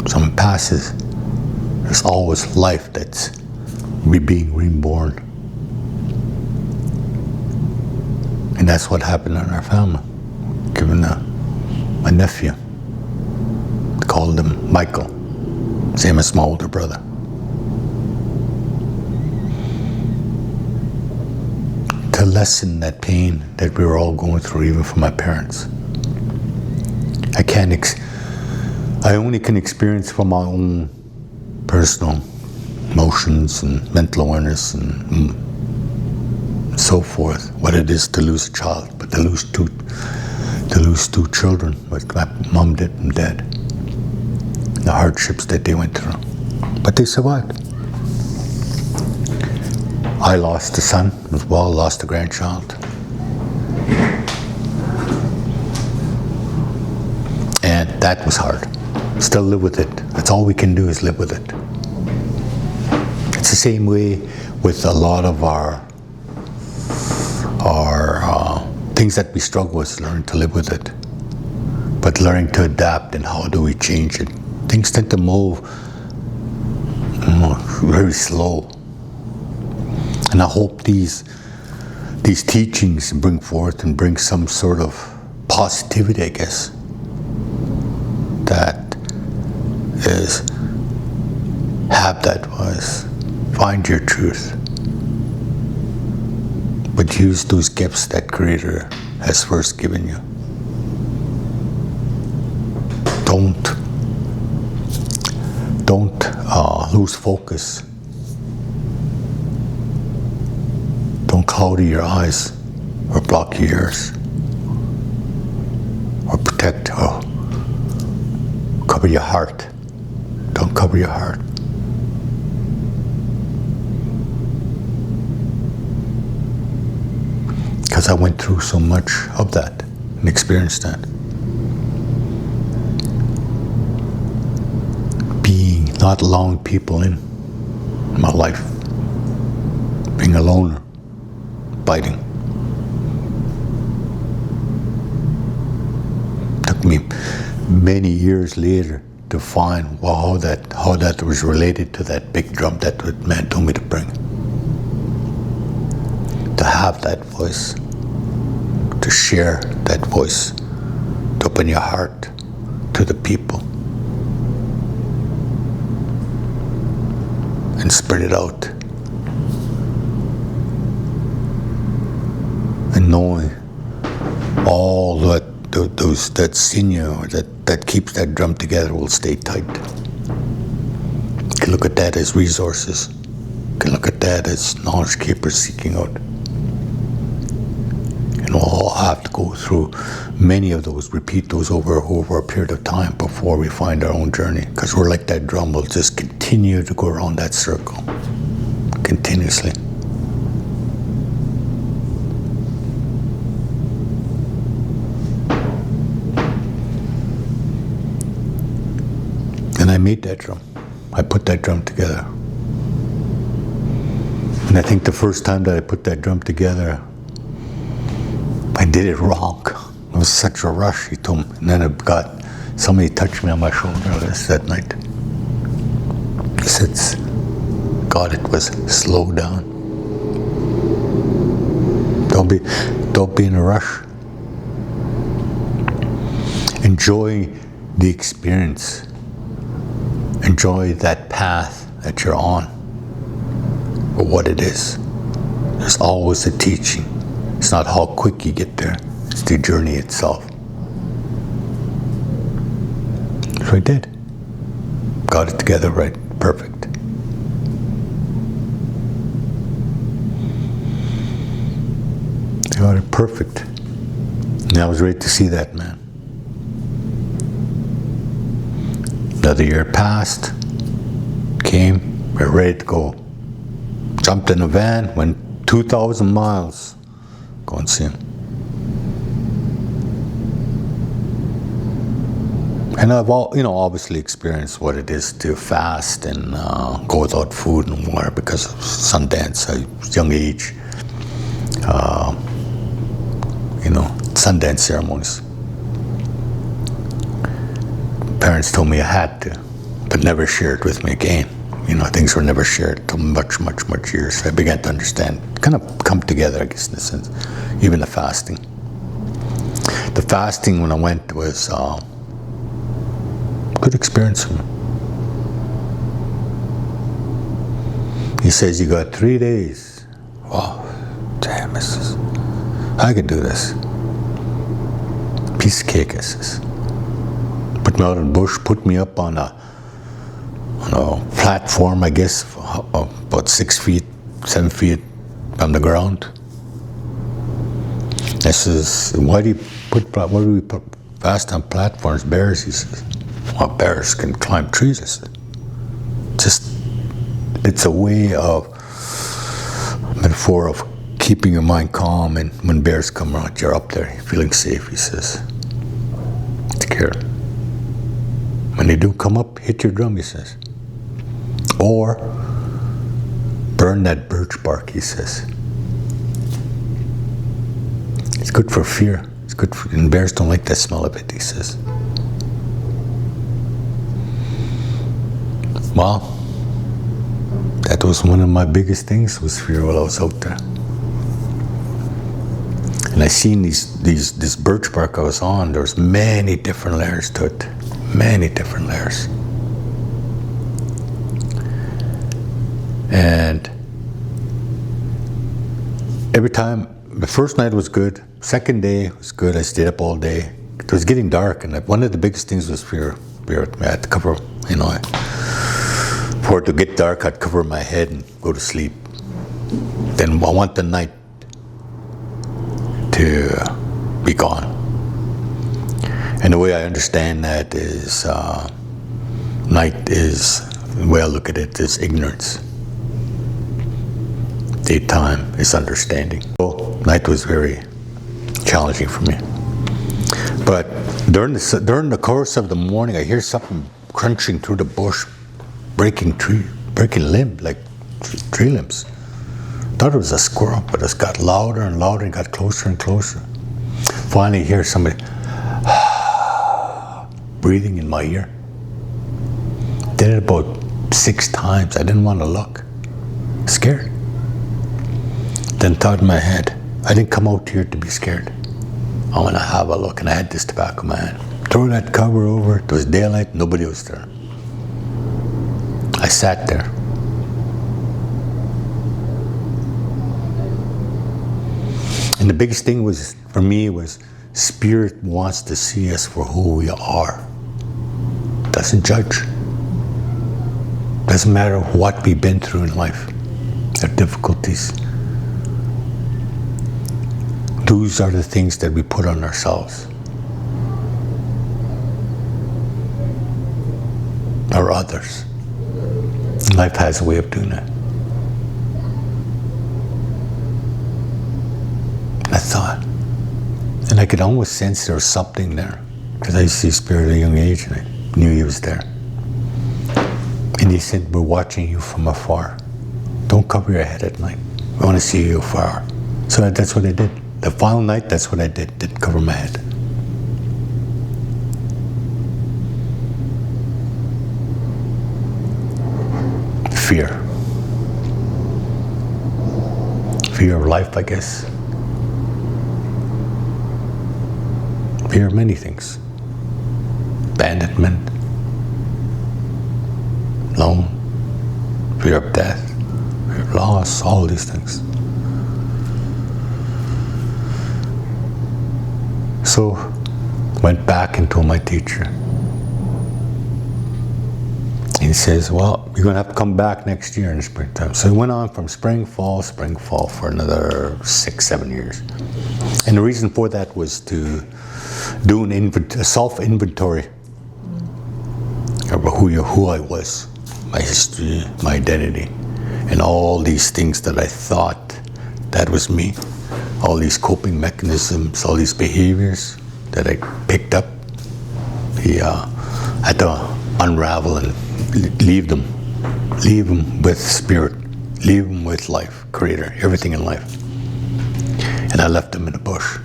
S2: someone passes, there's always life that's being reborn. And that's what happened in our family. Given my nephew, called him Michael, same as my older brother. To lessen that pain that we were all going through, even for my parents. I only can experience from my own personal emotions and mental awareness and so forth, what it is to lose a child, but to lose two children, like my mom did and dad, the hardships that they went through, but they survived. I lost a son as well, lost a grandchild, and that was hard. Still live with it. That's all we can do, is live with it. It's the same way with a lot of our things that we struggle with, learn to live with it. But learning to adapt, and how do we change it? Things tend to move very slow. And I hope these teachings bring forth and bring some sort of positivity, I guess, that is, have that was, find your truth. But use those gifts that Creator has first given you. Don't lose focus. Don't cloud your eyes or block your ears or protect or cover your heart. Don't cover your heart. Because I went through so much of that and experienced that. Not allowing people in my life. Being a loner. Biting. Took me many years later to find how that was related to that big drum that man told me to bring. To have that voice, to share that voice, to open your heart to the people and spread it out. And knowing all that sinew that keeps that drum together will stay tight. You can look at that as resources. You can look at that as knowledge keepers seeking out. And we'll all have to go through many of those, repeat those over a period of time before we find our own journey. Because we're like that drum, we'll just continue to go around that circle continuously. And I made that drum. I put that drum together. And I think the first time that I put that drum together, I did it wrong. It was such a rush, he told me. And then somebody touched me on my shoulder that night. He said, God, it was slow down. Don't be in a rush. Enjoy the experience. Enjoy that path that you're on, or what it is. There's always a teaching. It's not how quick you get there, it's the journey itself. So I did. Got it together right, perfect. Got it perfect. And I was ready to see that man. Another year passed, came, we're ready to go. Jumped in a van, went 2,000 miles, go and see him. And I've obviously experienced what it is to fast and go without food and water because of Sundance, a young age. Sundance ceremonies. Parents told me I had to, but never shared with me again. Things were never shared until much, much, much years. So I began to understand, kind of come together, I guess, in a sense. Even the fasting. The fasting when I went was good experience for me. He says, you got 3 days. Wow, damn, I could do this. Piece of cake, I says. Put me out in the bush, put me up on a platform, I guess, about 6 feet, 7 feet from the ground. I says, why do we put fast on platforms? Bears, he says. Well, bears can climb trees, I said. It's a way of, metaphor of keeping your mind calm, and when bears come around, you're up there, feeling safe, he says. Take care. When they do come up, hit your drum, he says. Or burn that birch bark, he says. It's good for fear. And bears don't like the smell of it, he says. Well, that was one of my biggest things, was fear while I was out there. And I seen this birch bark I was on, there was many different layers to it. Many different layers. And every time, the first night was good, second day was good, I stayed up all day. It was getting dark, and one of the biggest things was fear. I had to cover, for it to get dark, I'd cover my head and go to sleep. Then I want the night to be gone. And the way I understand that is, night is, the way I look at it, is ignorance. Daytime is understanding. So night was very challenging for me. But during the course of the morning, I hear something crunching through the bush, breaking limb, like tree limbs. Thought it was a squirrel, but it got louder and louder and got closer and closer. Finally, I hear somebody breathing in my ear. Did it about 6 times. I didn't want to look. Scared. Then thought in my head, I didn't come out here to be scared. I want to have a look. And I had this tobacco in my hand. Throw that cover over. It was daylight. Nobody was there. I sat there. And the biggest thing was, for me, was Spirit wants to see us for who we are. Doesn't judge. Doesn't matter what we've been through in life, our difficulties. Those are the things that we put on ourselves. Or others. Life has a way of doing that. I thought, and I could almost sense there was something there, because I used to see Spirit at a young age, and I knew he was there. And he said, we're watching you from afar. Don't cover your head at night. I want to see you afar. So that's what I did. The final night, that's what I did. Didn't cover my head. Fear. Fear of life, I guess. Fear of many things. Abandonment. Lone. Fear of death. Fear of loss. All these things. So, went back and told my teacher. He says, well, you're going to have to come back next year in the springtime. So it went on from spring, fall for another 6-7 years. And the reason for that was to do a self-inventory of who I was, my history, my identity, and all these things that I thought that was me. All these coping mechanisms, all these behaviors that I picked up. I had to unravel and leave them with Spirit, leave them with life, Creator, everything in life. And I left them in the bush,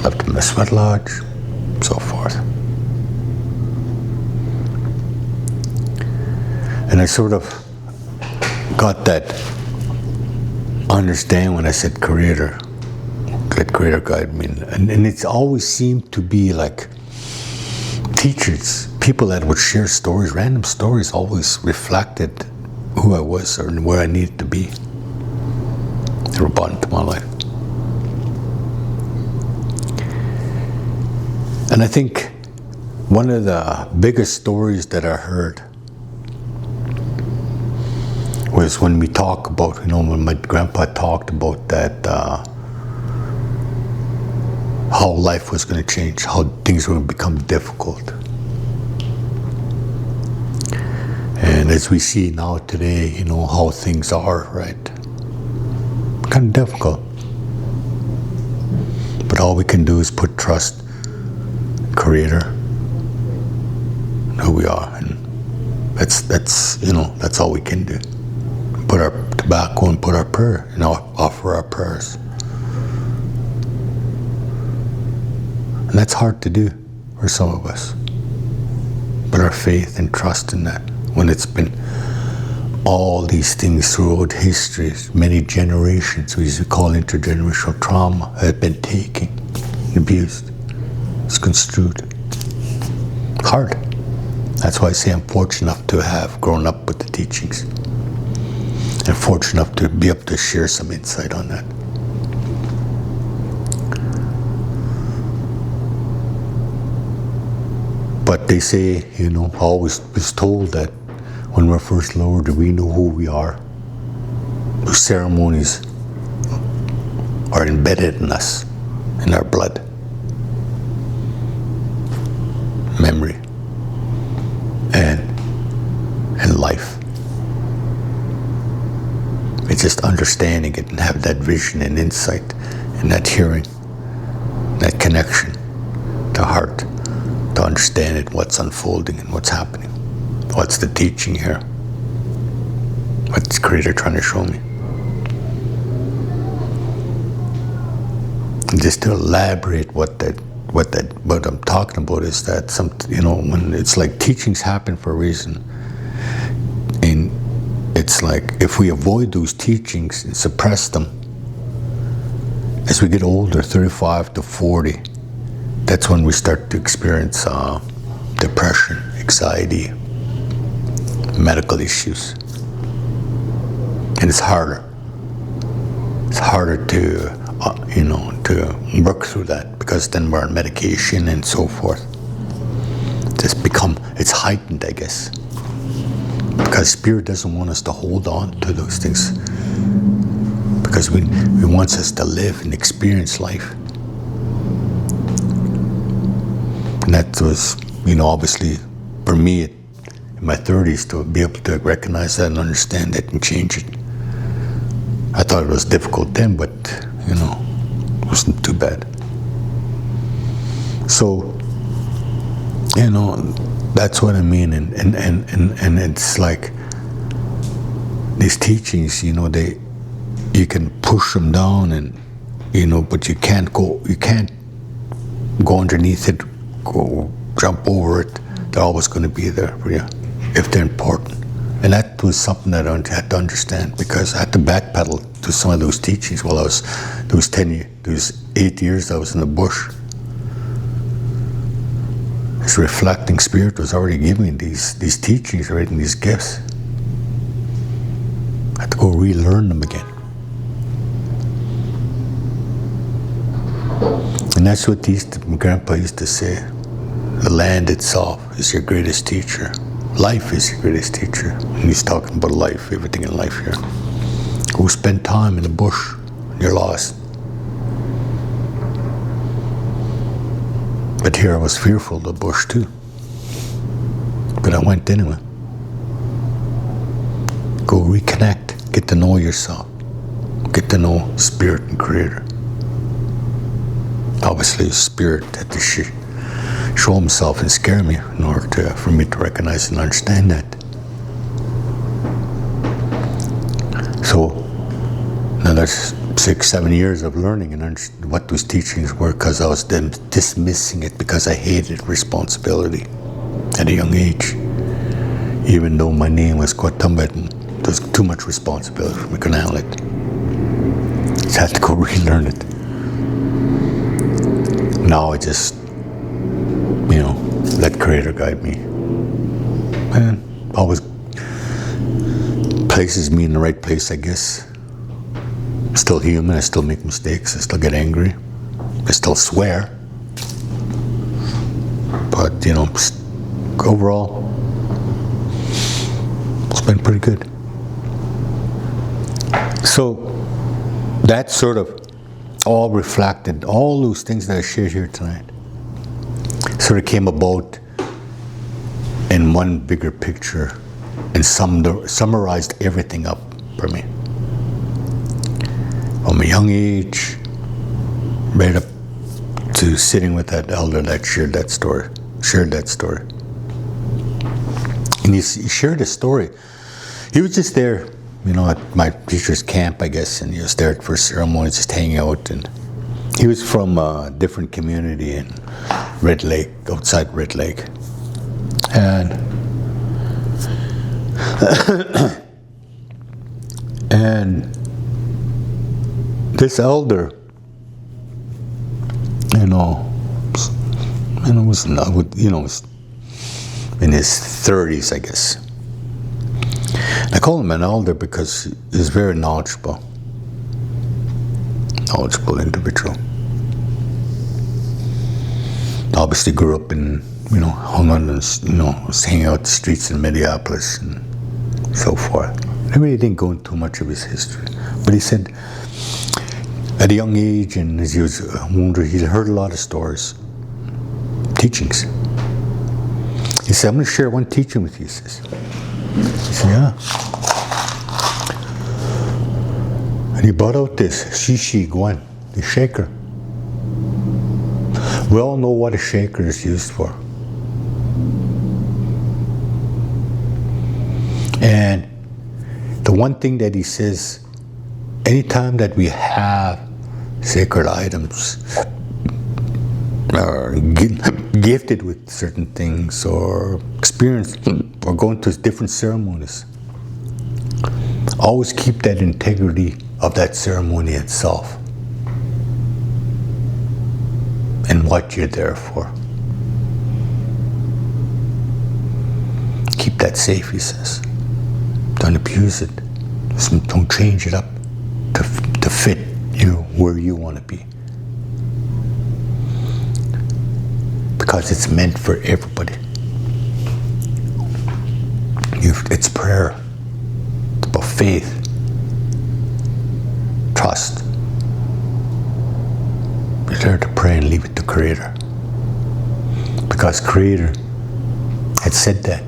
S2: left them in the sweat lodge, so forth. And I sort of got that understand when I said Creator, let Creator guide me. And it's always seemed to be like teachers, people that would share stories, random stories, always reflected who I was or where I needed to be. They were brought into my life. And I think one of the biggest stories that I heard was when we talk about, when my grandpa talked about that, how life was going to change, how things were going to become difficult. And as we see now today, how things are, right? Kind of difficult. But all we can do is put trust in Creator, who we are, and that's all we can do. Put our tobacco and put our prayer, offer our prayers. And that's hard to do for some of us. But our faith and trust in that, when it's been all these things throughout history, many generations, we used to call intergenerational trauma, have been taken, abused, it's construed. Hard. That's why I say I'm fortunate enough to have grown up with the teachings. And fortunate enough to be able to share some insight on that. But they say, I always was told that when we're first lowered, we know who we are. The ceremonies are embedded in us, in our blood. Memory and life. It's just understanding it and have that vision and insight and that hearing, that connection to heart, to understand it, what's unfolding and what's happening. What's the teaching here? What's Creator trying to show me? And just to elaborate what I'm talking about is that when it's like teachings happen for a reason. it's like if we avoid those teachings and suppress them, as we get older, 35 to 40, that's when we start to experience depression, anxiety, medical issues. And it's harder. It's harder to, to work through that, because then we're on medication and so forth. It's heightened, I guess. Because Spirit doesn't want us to hold on to those things. Because He wants us to live and experience life. And that was, obviously, for me, in my 30s, to be able to recognize that and understand it and change it. I thought it was difficult then, but, it wasn't too bad. So, that's what I mean. And it's like these teachings, you can push them down and, but you can't go underneath it, jump over it. They're always going to be there for you if they're important. And that was something that I had to understand, because I had to backpedal to some of those teachings while those 8 years I was in the bush. This reflecting Spirit was already giving me these teachings, already, these gifts. I had to go relearn them again. And that's what my grandpa used to say. The land itself is your greatest teacher. Life is your greatest teacher. And he's talking about life, everything in life here. Go spend time in the bush, and you're lost. But here I was fearful of the bush too. But I went anyway. Go reconnect, get to know yourself, get to know Spirit and Creator. Obviously, Spirit had to show Himself and scare me in order for me to recognize and understand that. So, another 6-7 years of learning and understanding what those teachings were, because I was dismissing it because I hated responsibility at a young age. Even though my name was Kotambat, there was too much responsibility for me to handle it. So I had to go relearn it. Now I just, let Creator guide me. And always places me in the right place, I guess. I'm still human, I still make mistakes, I still get angry, I still swear. But, overall, it's been pretty good. So, that sort of all reflected, all those things that I shared here tonight, sort of came about in one bigger picture and summarized everything up for me. From a young age, right up to sitting with that elder that shared that story. And he shared a story. He was just there, at my teacher's camp, I guess, and he was there for ceremonies, just hanging out. And he was from a different community in Red Lake, outside Red Lake. And this elder, was in his 30s, I guess. I call him an elder because he's very knowledgeable individual. Obviously grew up in, hung on, was hanging out the streets in Minneapolis and so forth. I really didn't go into too much of his history. But he said, at a young age, and as he was wounded, he heard a lot of stories, teachings. He said, I'm going to share one teaching with you, he says. He said, yeah. And he brought out this shishi guan, the shaker. We all know what a shaker is used for. And the one thing that he says, anytime that we have sacred items, or gifted with certain things, or experienced, or going to different ceremonies, Always keep that integrity of that ceremony itself and what you're there for. Keep that safe, he says. Don't abuse it. Don't change it up to fit you where you want to be. Because it's meant for everybody. It's prayer. It's about faith. Trust. You're there to pray and leave it to Creator. Because Creator had said that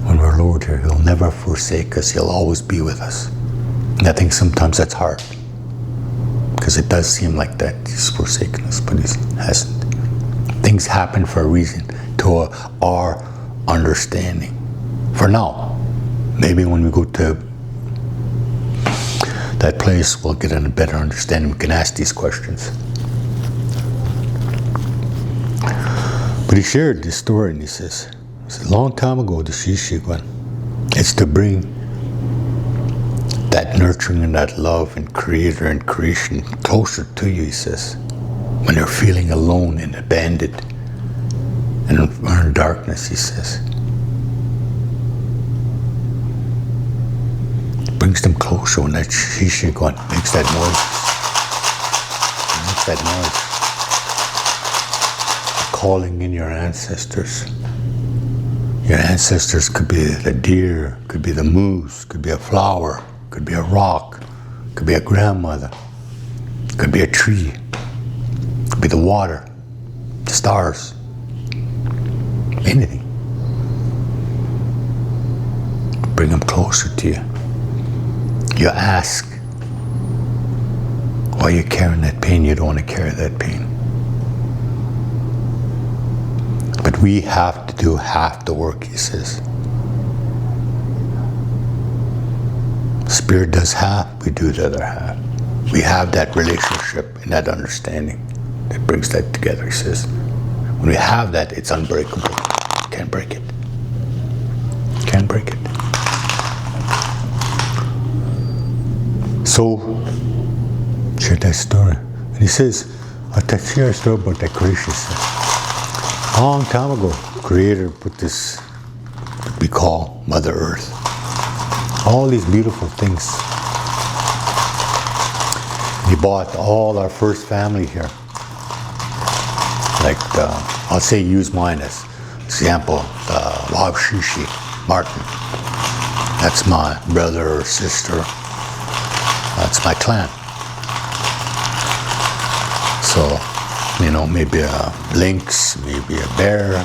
S2: when we're Lord here, He'll never forsake us. He'll always be with us. And I think sometimes that's hard. Because it does seem like that He's forsaken us, but He hasn't. Things happen for a reason, to our understanding. For now. Maybe when we go to that place, we'll get a better understanding. We can ask these questions. But he shared this story, and he says, a long time ago, the Keeseekose, it's to bring that nurturing and that love and Creator and creation closer to you, he says, when you're feeling alone and abandoned and in darkness, he says. It brings them closer when that Keeseekose makes that noise. It makes that noise. Calling in your ancestors. Your ancestors could be the deer, could be the moose, could be a flower, could be a rock, could be a grandmother, could be a tree, could be the water, the stars, anything. Bring them closer to you. You ask why you're carrying that pain. You don't want to carry that pain. But we have to do half the work, he says. Spirit does half, we do the other half. We have that relationship and that understanding that brings that together, he says. When we have that, it's unbreakable. Can't break it. Can't break it. So, share that story. And he says, I'll share a story about that creation. A long time ago, Creator put this, what we call Mother Earth. All these beautiful things. He bought all our first family here. Like, I'll say use mine as example, Wabshishi, Martin. That's my brother or sister. That's my clan. So, maybe a lynx, maybe a bear.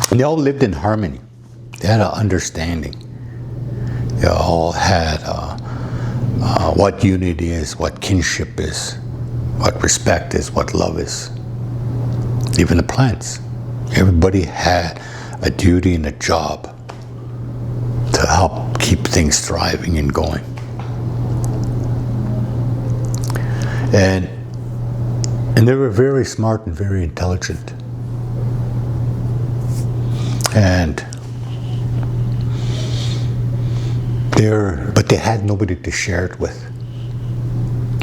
S2: And they all lived in harmony. They had an understanding. They all had what unity is, what kinship is, what respect is, what love is. Even the plants. Everybody had a duty and a job to help keep things thriving and going. And they were very smart and very intelligent. And but they had nobody to share it with.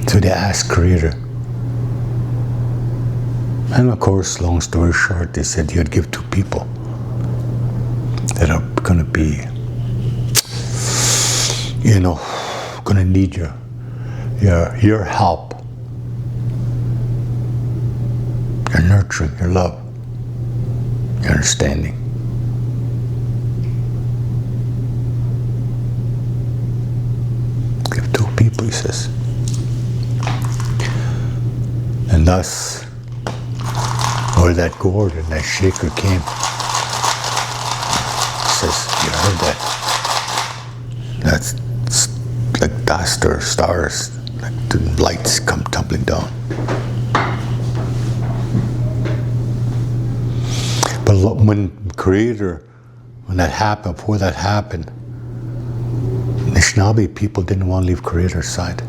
S2: So they asked Creator. And of course, long story short, they said you'd give two people that are going to be, going to need your help, your nurturing, your love, your understanding. Give two people, he says. And thus, where that gourd and that shaker came, he says, you heard that? That's like dust or stars, like the lights come tumbling down. But when that happened, before that happened, Anishinaabe people didn't want to leave Creator's side.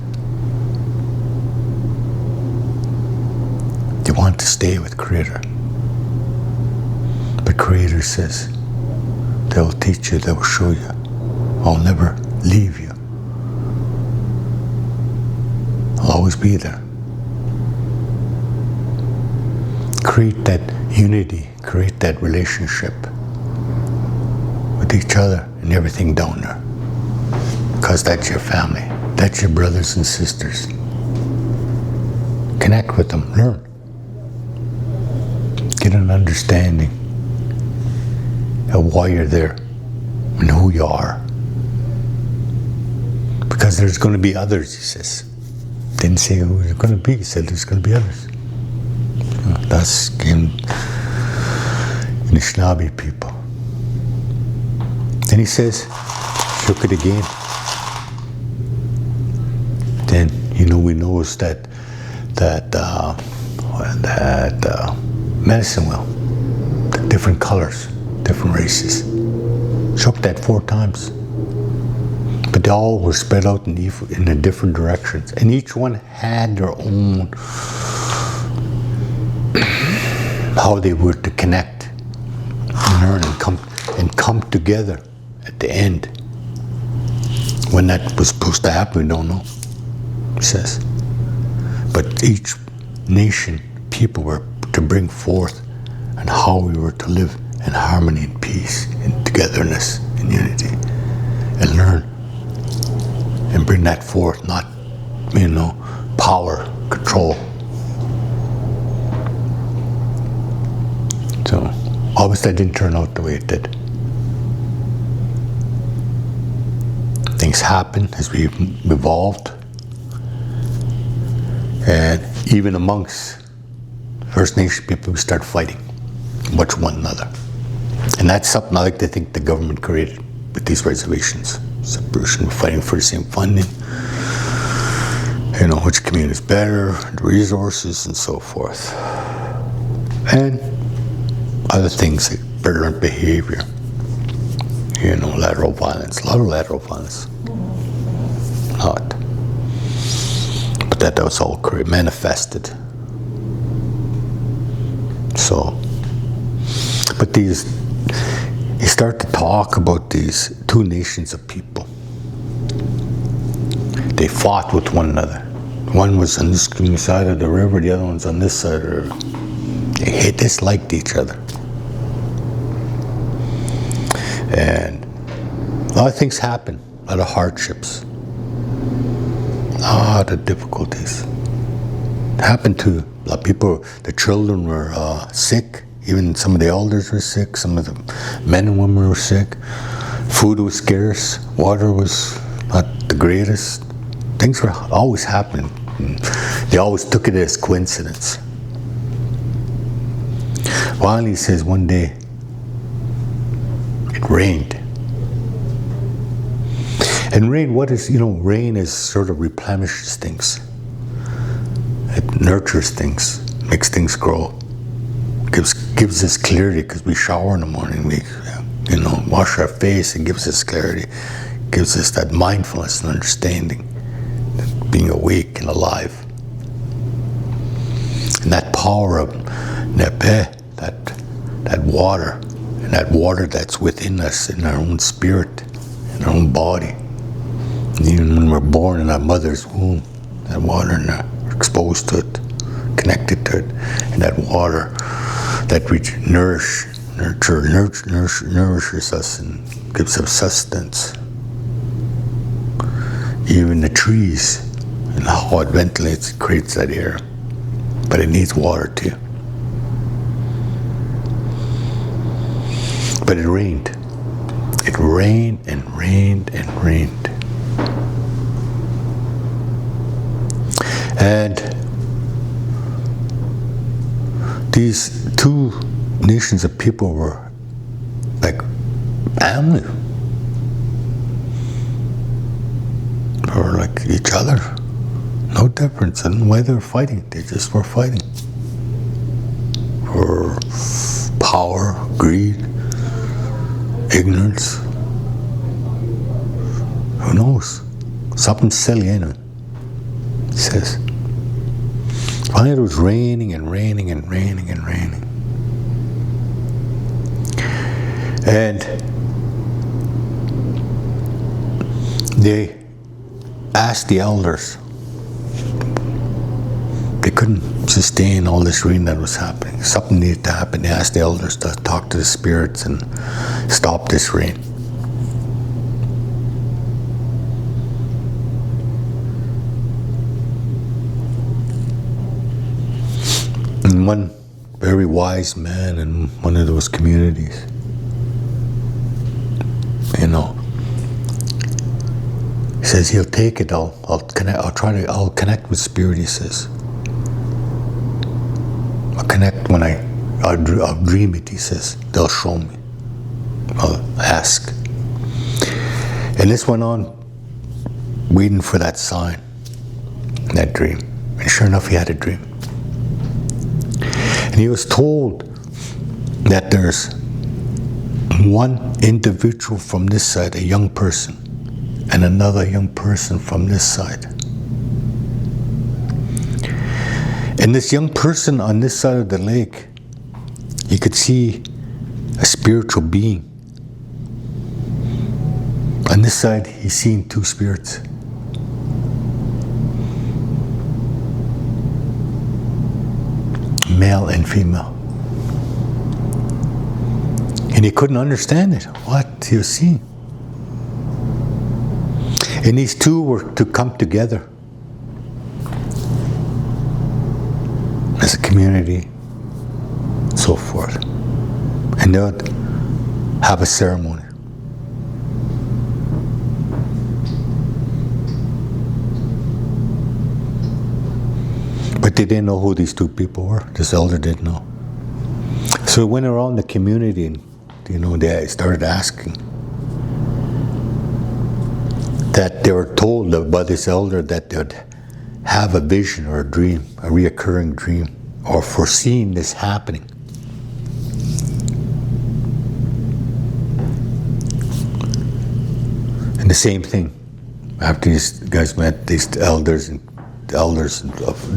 S2: They wanted to stay with Creator. But Creator says, they will teach you, they will show you. I'll never leave you. I'll always be there. Create that unity, create that relationship with each other and everything down there. Because that's your family. That's your brothers and sisters. Connect with them, learn. Get an understanding of why you're there and who you are. Because there's going to be others, he says. Didn't say who there's going to be, he said there's going to be others. That's in Anishinaabe people. Then he says, shook it again. Then, we know is that medicine wheel, the different colors, different races. Shook that 4 times. But they all were spread out in the different directions. And each one had their own, how they were to connect and learn and come together at the end. When that was supposed to happen, we don't know, he says. But each nation, people were to bring forth and how we were to live in harmony and peace and togetherness and unity and learn and bring that forth, not, power, control. So, obviously that didn't turn out the way it did. Things happen as we evolved. And even amongst First Nation people, we start fighting much one another. And that's something I like to think the government created with these reservations. Separation, we're fighting for the same funding, which community is better, the resources, and so forth. And other things like learned behavior, lateral violence, a lot of lateral violence. Not. But that was all manifested. So, but you start to talk about these 2 nations of people. They fought with one another. One was on this side of the river, the other one's on this side of the river. They disliked each other. And a lot of things happen, a lot of hardships, a lot of difficulties. It happened to a lot of people. The children were sick. Even some of the elders were sick. Some of the men and women were sick. Food was scarce. Water was not the greatest. Things were always happening. They always took it as coincidence. Finally, he says one day, it rained. And rain, rain is sort of replenishes things. It nurtures things, makes things grow. Gives us clarity because we shower in the morning. We, wash our face. It gives us clarity. Gives us that mindfulness and understanding, being awake and alive. And that power of nepe, that water, and that water that's within us in our own spirit, in our own body. And even when we're born in our mother's womb, that water, and we're exposed to it, connected to it, and that water that nourishes us and gives us sustenance. Even the trees and how it ventilates, it creates that air, but it needs water too. But it rained. It rained and rained and rained. And these 2 nations of people were like family. Or like each other. No difference in why they were fighting. They just were fighting. For power, greed, ignorance. Who knows? Something silly, he says. Finally, it was raining and raining and raining and raining. And they asked the elders. They couldn't sustain all this rain that was happening. Something needed to happen. They asked the elders to talk to the spirits and stop this rain. And one very wise man in one of those communities, he says he'll take it. I'll connect with spirit. He says, I'll connect when I'll dream it. He says they'll show me. I'll ask. And this went on, waiting for that sign, that dream. And sure enough, he had a dream. And he was told that there's one individual from this side, a young person, and another young person from this side. And this young person on this side of the lake, you could see a spiritual being. On this side, he's seeing two spirits. Male and female. And he couldn't understand it, what he was seeing. And these two were to come together as a community, so forth. And they would have a ceremony. But they didn't know who these two people were. This elder didn't know. So he went around the community and, they started asking. That they were told by this elder that they'd have a vision or a dream, a reoccurring dream, or foreseeing this happening. And the same thing, after these guys met, these elders and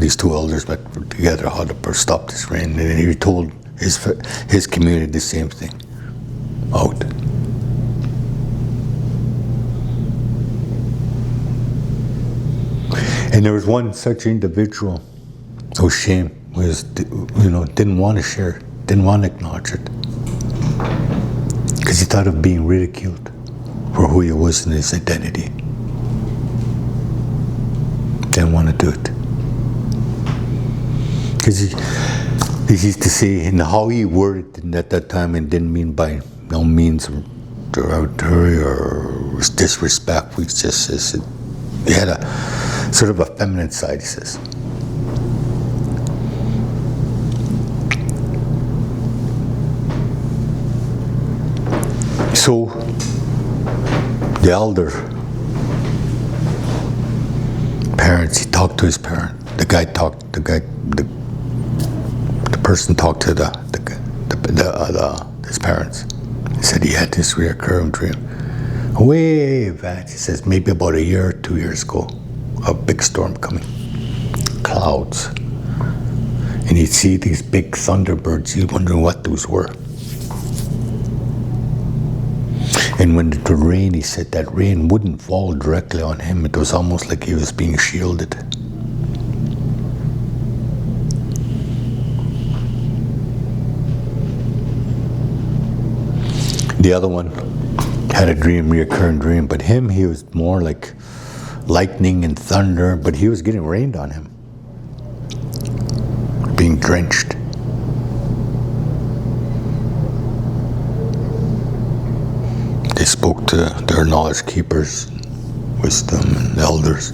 S2: these two elders met together how to stop this rain, and he told his community the same thing. Out. And there was one such individual, Keshane, didn't want to share, didn't want to acknowledge it, because he thought of being ridiculed for who he was in his identity. Didn't want to do it. Because he used to say, and how he worded it at that time, and didn't mean by no means derogatory or disrespectful. He just says he had a sort of a feminine side, he says. So the elder parents, he talked to his parent. The person talked to his parents. He said he had this recurring dream. Way back, he says, maybe about a year or 2 years ago, a big storm coming, clouds. And he'd see these big thunderbirds. He'd wonder what those were. And when it would rain, he said that rain wouldn't fall directly on him. It was almost like he was being shielded. The other one had a reoccurring dream, but he was more like lightning and thunder, but he was getting rained on him, being drenched. They spoke to their knowledge keepers, wisdom, and elders.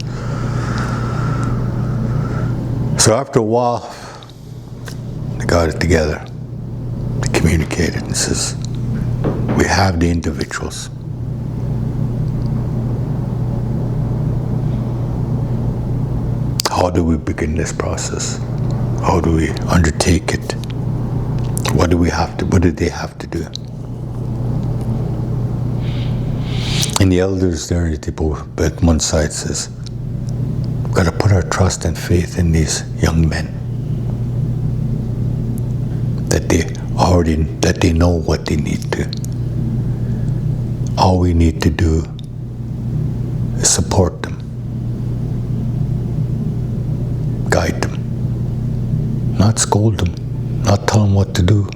S2: So after a while, they got it together. They communicated and says, we have the individuals. How do we begin this process? How do we undertake it? What do they have to do? And the elders there, at one side says, we've got to put our trust and faith in these young men. That they know what they need to. All we need to do is support them, guide them, not scold them, not tell them what to do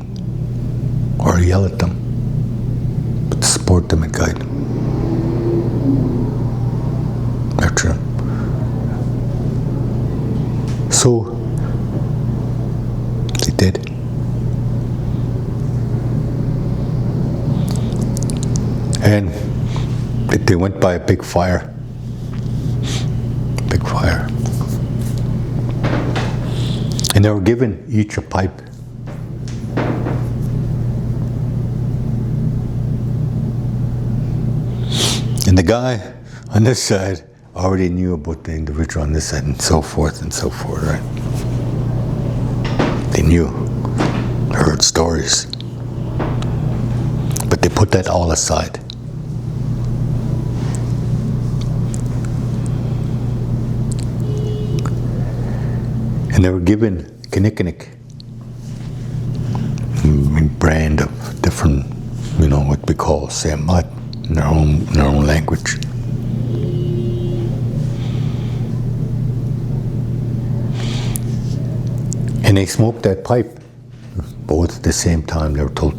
S2: or yell at them, but support them and guide them, nurture them. So they did. And they went by a big fire. Big fire. And they were given each a pipe. And the guy on this side already knew about the individual on this side, and so forth, right? They knew, heard stories. But they put that all aside. And they were given Keshane, brand of different, what we call ceremonies in their own language. And they smoked that pipe, both at the same time. They were told,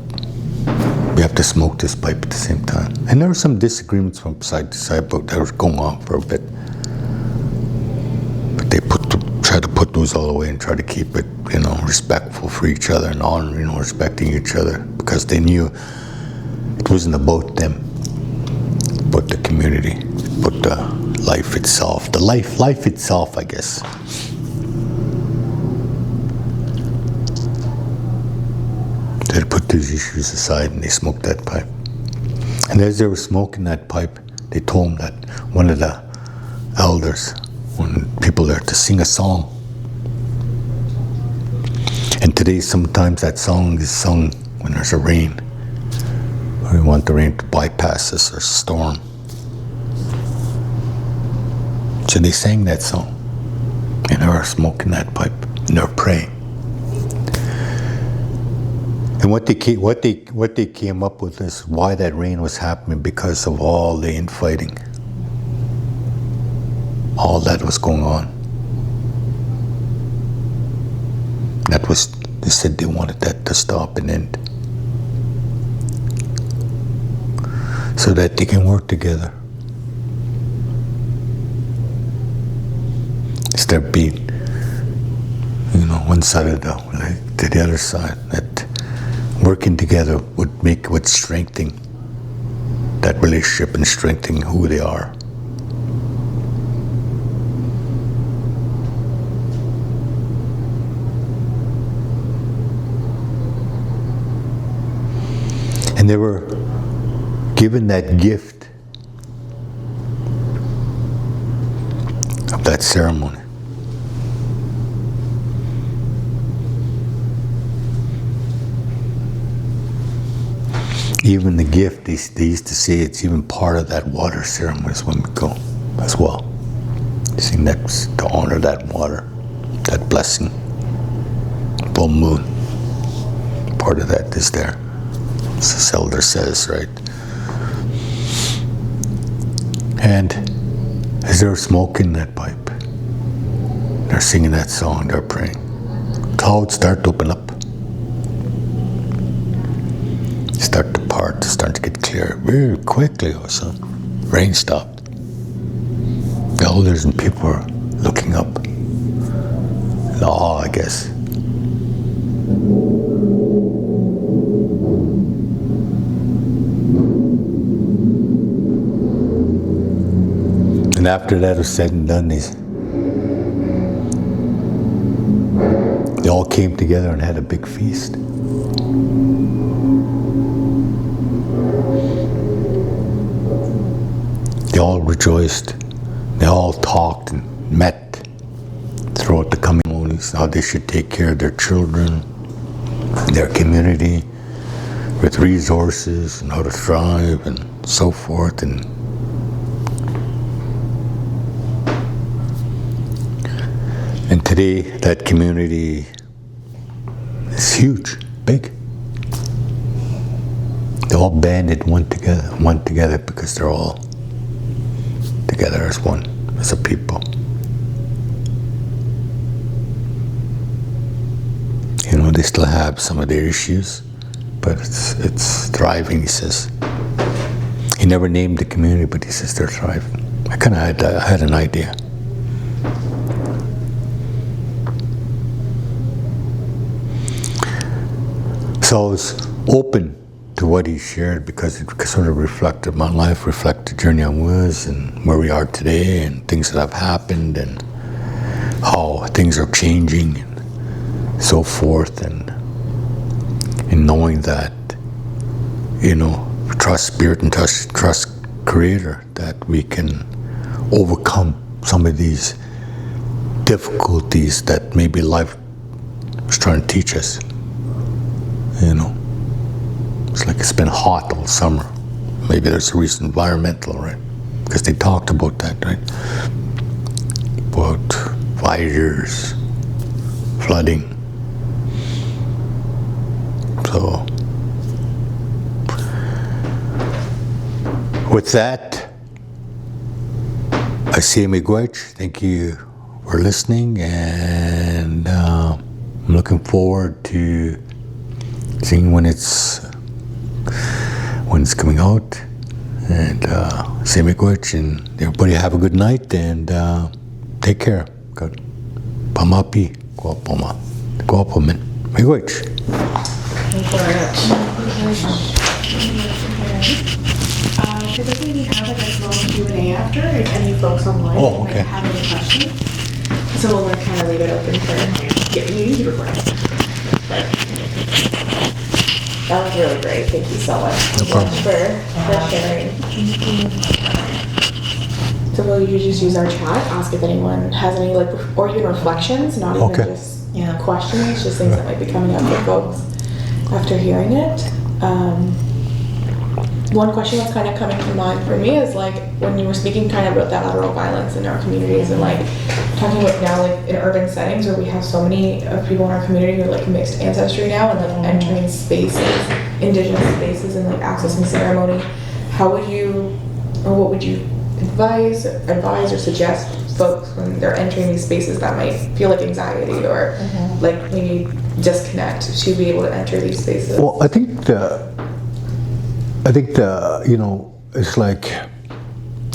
S2: we have to smoke this pipe at the same time. And there were some disagreements from side to side, but that was going on for a bit. But they try to put those all away and try to keep it, respectful for each other and honoring, respecting each other, because they knew it wasn't about them, but the community, but the life itself, life itself, I guess. They put these issues aside and they smoked that pipe. And as they were smoking that pipe, they told them that one of the elders, one of the people there, to sing a song. And today, sometimes that song is sung when there's a rain. We want the rain to bypass us or storm. So they sang that song. And they were smoking that pipe. And they were praying. And what they came up with is why that rain was happening, because of all the infighting. All that was going on. They said they wanted that to stop and end. So that they can work together. Instead of being, one side of to the other side. That working together would strengthen that relationship and strengthen who they are. And they were given that gift of that ceremony. Even the gift, they used to say it's even part of that water ceremonies when we go as well. Saying that's to honor that water, that blessing. Full moon, part of that is there. As this elder says, right? And as they're smoking that pipe, they're singing that song, they're praying, clouds start to open up. Start to part, start to get clear very quickly also. Rain stopped. The elders and people were looking up in awe, I guess. And after that was said and done, they all came together and had a big feast. They all rejoiced. They all talked and met throughout the coming ceremonies, how they should take care of their children, their community, with resources and how to thrive and so forth. And today, that community is huge, big. They all banded one together because together as one, as a people. You know, they still have some of their issues, but it's thriving, he says. He never named the community, but he says they're thriving. I kind of had an idea. So I was open to what he shared because it sort of reflected my life, reflected the journey I was and where we are today and things that have happened and how things are changing and so forth, and in knowing that, you know, trust Spirit and trust Creator, that we can overcome some of these difficulties that maybe life is trying to teach us. You know, it's like it's been hot all summer. Maybe there's a reason, environmental, right? Because they talked about that, right? About fires, flooding. So, with that, I say miigwech. Thank you for listening, and I'm looking forward to seeing when it's coming out. And say miigwech, and everybody have a good night, and take care. Good. Pamapi, guapoma, guapoman. Miigwech.
S1: Thank you very much. Typically, we have like a small Q&A after, if any folks online might have any questions. So we'll kind of leave it open for getting you requests. But that was really great. Thank you so much for sharing. So we'll usually just use our chat, ask if anyone has any or even reflections, not even just questions, just things that might be coming up for folks after hearing it. One question that's kind of coming to mind for me is like when you were speaking kind of about that lateral violence in our communities, and like talking about now like in urban settings where we have so many of people in our community who are like mixed ancestry now and like entering spaces, Indigenous spaces, and like accessing ceremony. How would you, or what would you advise or suggest folks when they're entering these spaces that might feel like anxiety or like maybe disconnect to be able to enter these spaces?
S2: Well, I think the you know, it's like,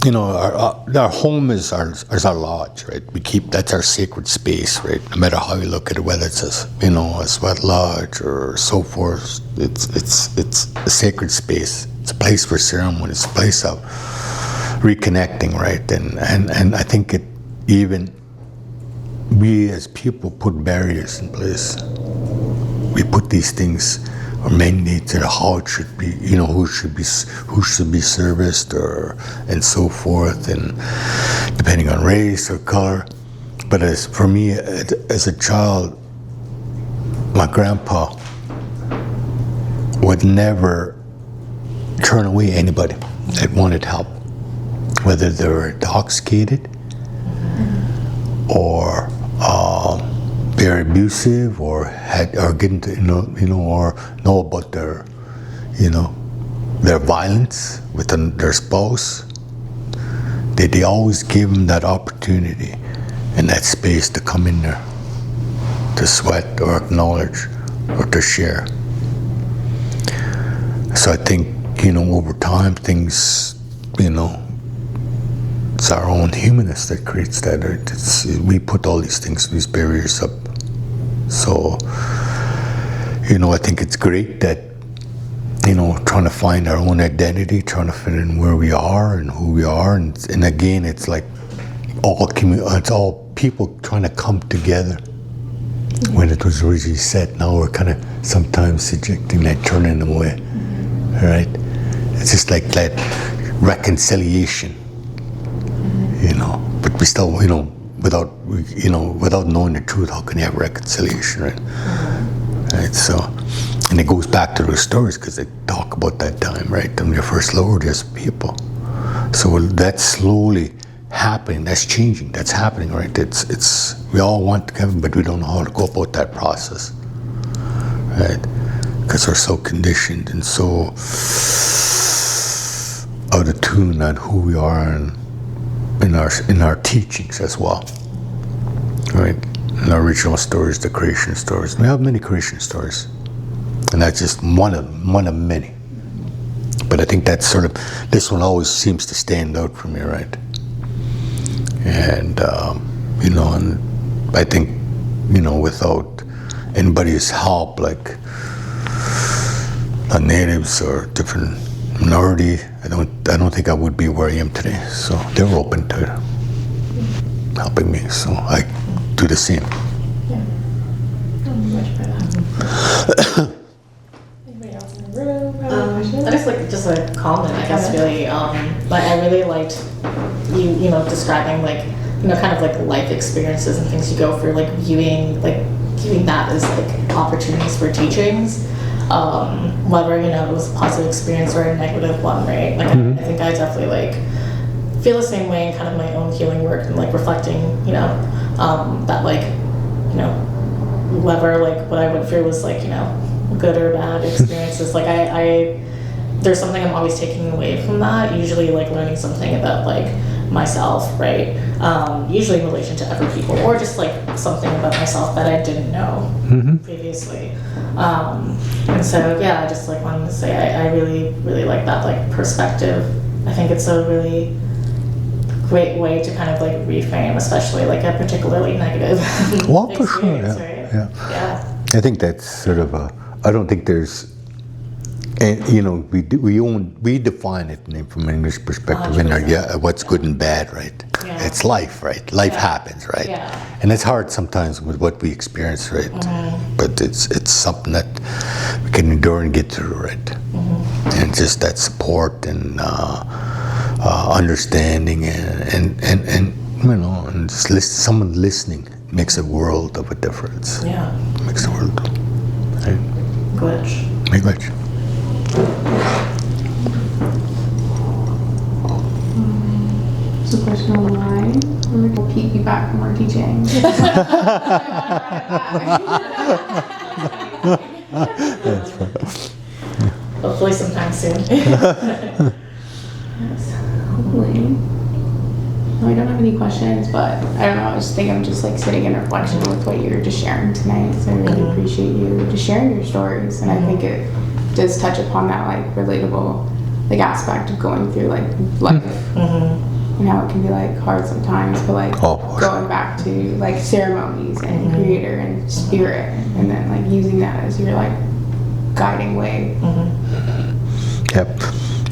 S2: you know, our home is our lodge, right? We keep, that's our sacred space, right? No matter how you look at it, whether it's a sweat lodge or so forth, it's a sacred space. It's a place for ceremony. It's a place of reconnecting, right? And I think we as people put barriers in place. We put these things or mandates or how it should be, you know, who should be serviced and so forth, and depending on race or color. But for me, as a child, my grandpa would never turn away anybody that wanted help, whether they were intoxicated or they're abusive or getting to or know about their violence with their spouse. They always give them that opportunity and that space to come in there, to sweat or acknowledge or to share. So I think, over time things, it's our own humanness that creates that. We put all these things, these barriers up. So, I think it's great that, trying to find our own identity, trying to fit in where we are and who we are. And again, it's like it's all people trying to come together. When it was originally set, now we're kind of sometimes suggesting that, turning them away. Right? It's just like that reconciliation, but we still, without knowing the truth, how can you have reconciliation, right? Right. So, and it goes back to those stories because they talk about that time, right? When you first lowered as people. So that's slowly happening. That's changing. That's happening, right? It's we all want heaven, but we don't know how to go about that process, right? Because we're so conditioned and so out of tune on who we are and in our teachings as well, right? In our original stories, the creation stories. We have many creation stories, and that's just one of many. But I think that's sort of, this one always seems to stand out for me, right? And and I think without anybody's help, like natives or different minority, I don't think I would be where I am today. So they were open to helping me, so I do the same.
S1: Yeah. Much for that. Anybody else in the room have any questions?
S3: I just a comment, I guess, really. Like I really liked you describing kind of like life experiences and things you go through, like viewing that as like opportunities for teachings. Whether it was a positive experience or a negative one, right? Like I think I definitely feel the same way in kind of my own healing work and reflecting, that whether what I went through was good or bad experiences. I there's something I'm always taking away from that. Usually learning something about myself, right? Usually in relation to other people, or just something about myself that I didn't know previously. And so yeah, I just wanted to say I really, really like that perspective. I think it's a really great way to kind of reframe, especially a particularly negative
S2: Well, for
S3: experience,
S2: sure,
S3: right?
S2: Yeah. I think that's sort of I don't think there's, and we define it from an English perspective in our what's good and bad, right?
S3: Yeah.
S2: It's life, right? Life happens, right?
S3: Yeah.
S2: And it's hard sometimes with what we experience, right? But it's something that we can endure and get through, right? And just that support and understanding and just someone listening makes a world of a difference.
S3: Yeah.
S2: Makes a world. Right?
S3: Glitch.
S2: Make glitch.
S4: So question on the line, we're going to keep you back from our teaching.
S2: That's right.
S3: Hopefully sometime soon.
S4: Yes, hopefully. No, I don't have any questions, but I don't know, I just think I'm just sitting in reflection with what you were just sharing tonight. So I really appreciate you just sharing your stories, and I think it does touch upon that relatable aspect of going through life. And how it can be hard sometimes, but going back to ceremonies and creator and spirit, and then using that as your guiding way.
S2: Yep.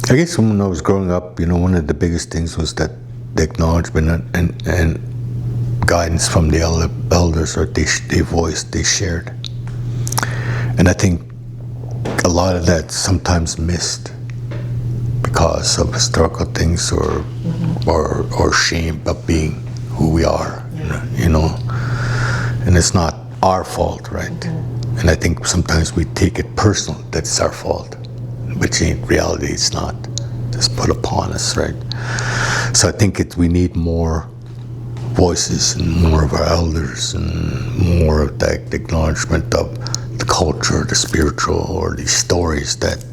S2: I guess when I was growing up, one of the biggest things was that the acknowledgement and guidance from the elders, or they voiced, they shared. And I think a lot of that sometimes missed because of historical things or shame of being who we are, and it's not our fault, right? And I think sometimes we take it personal that it's our fault, which in reality it's not. It's put upon us, right? So I think we need more voices and more of our elders and more of that acknowledgement of the culture, the spiritual, or these stories that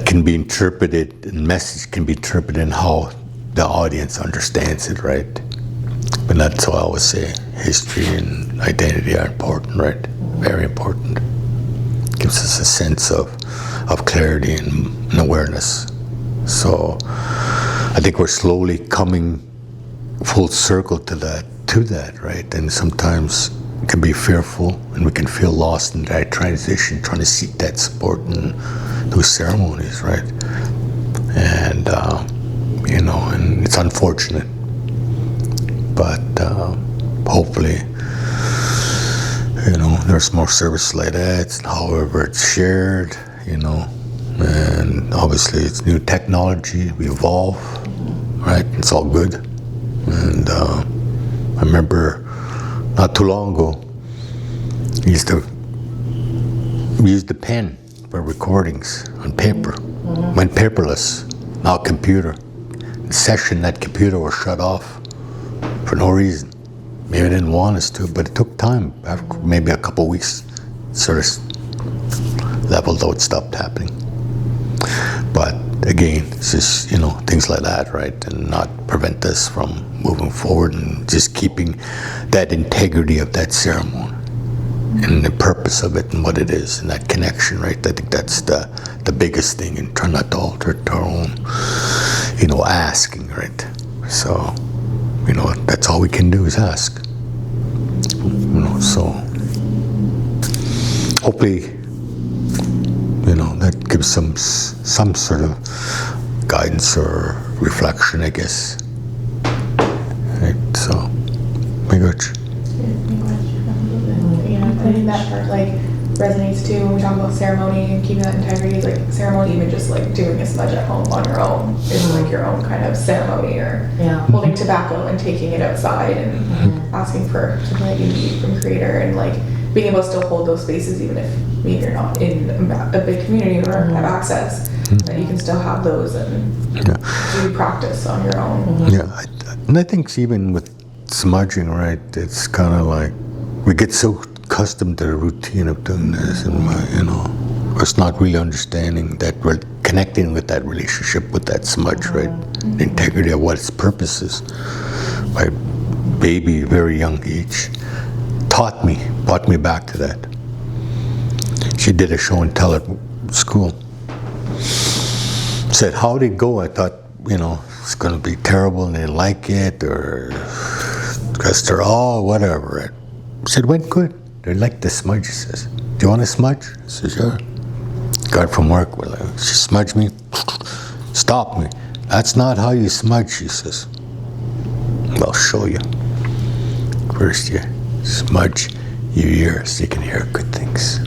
S2: can be interpreted, and message can be interpreted in how the audience understands it, right? But that's why I always say history and identity are important, right? Very important. Gives us a sense of clarity and awareness. So I think we're slowly coming full circle to that, right? And sometimes it can be fearful, and we can feel lost in that transition, trying to seek that support in those ceremonies, right? And and it's unfortunate, but hopefully, there's more service like that. However, it's shared, and obviously it's new technology. We evolve, right? It's all good. And I remember not too long ago, we used to use the pen for recordings on paper. Went paperless, now computer. The session, that computer was shut off for no reason. Maybe they didn't want us to, but it took time. After maybe a couple of weeks, sort of leveled out, stopped happening. But again, it's just, things like that, right? And not prevent us from moving forward and just keeping that integrity of that ceremony and the purpose of it and what it is and that connection, right? I think that's the biggest thing, and try not to alter it to our own, asking, right? So, that's all we can do is ask. So hopefully, that gives some sort of guidance or reflection, I guess. Right, so, my gosh.
S1: I think that part resonates too when we talk about ceremony and keeping that integrity. Like ceremony, even just doing a smudge at home on your own is your own kind of ceremony, or holding tobacco and taking it outside and asking for something that you need from Creator, and being able to still hold those spaces even if maybe you're not in a big community or have access, that you can still have those and do practice on your own.
S2: Yeah, and I think even with smudging, right, it's kind of we get so accustomed to the routine of doing this, and it's not really understanding that we're connecting with that relationship with that smudge, right? The integrity of what its purpose is. My baby, very young age, brought me back to that. She did a show and tell at school. Said, how'd it go? I thought, it's going to be terrible and they didn't like it, or because they're all whatever. I said, went good. They like the smudge, she says. Do you want a smudge? I said, sure. Got from work. She smudged me. Stopped me. That's not how you smudge, she says. I'll show you. First you smudge your ears so you can hear good things.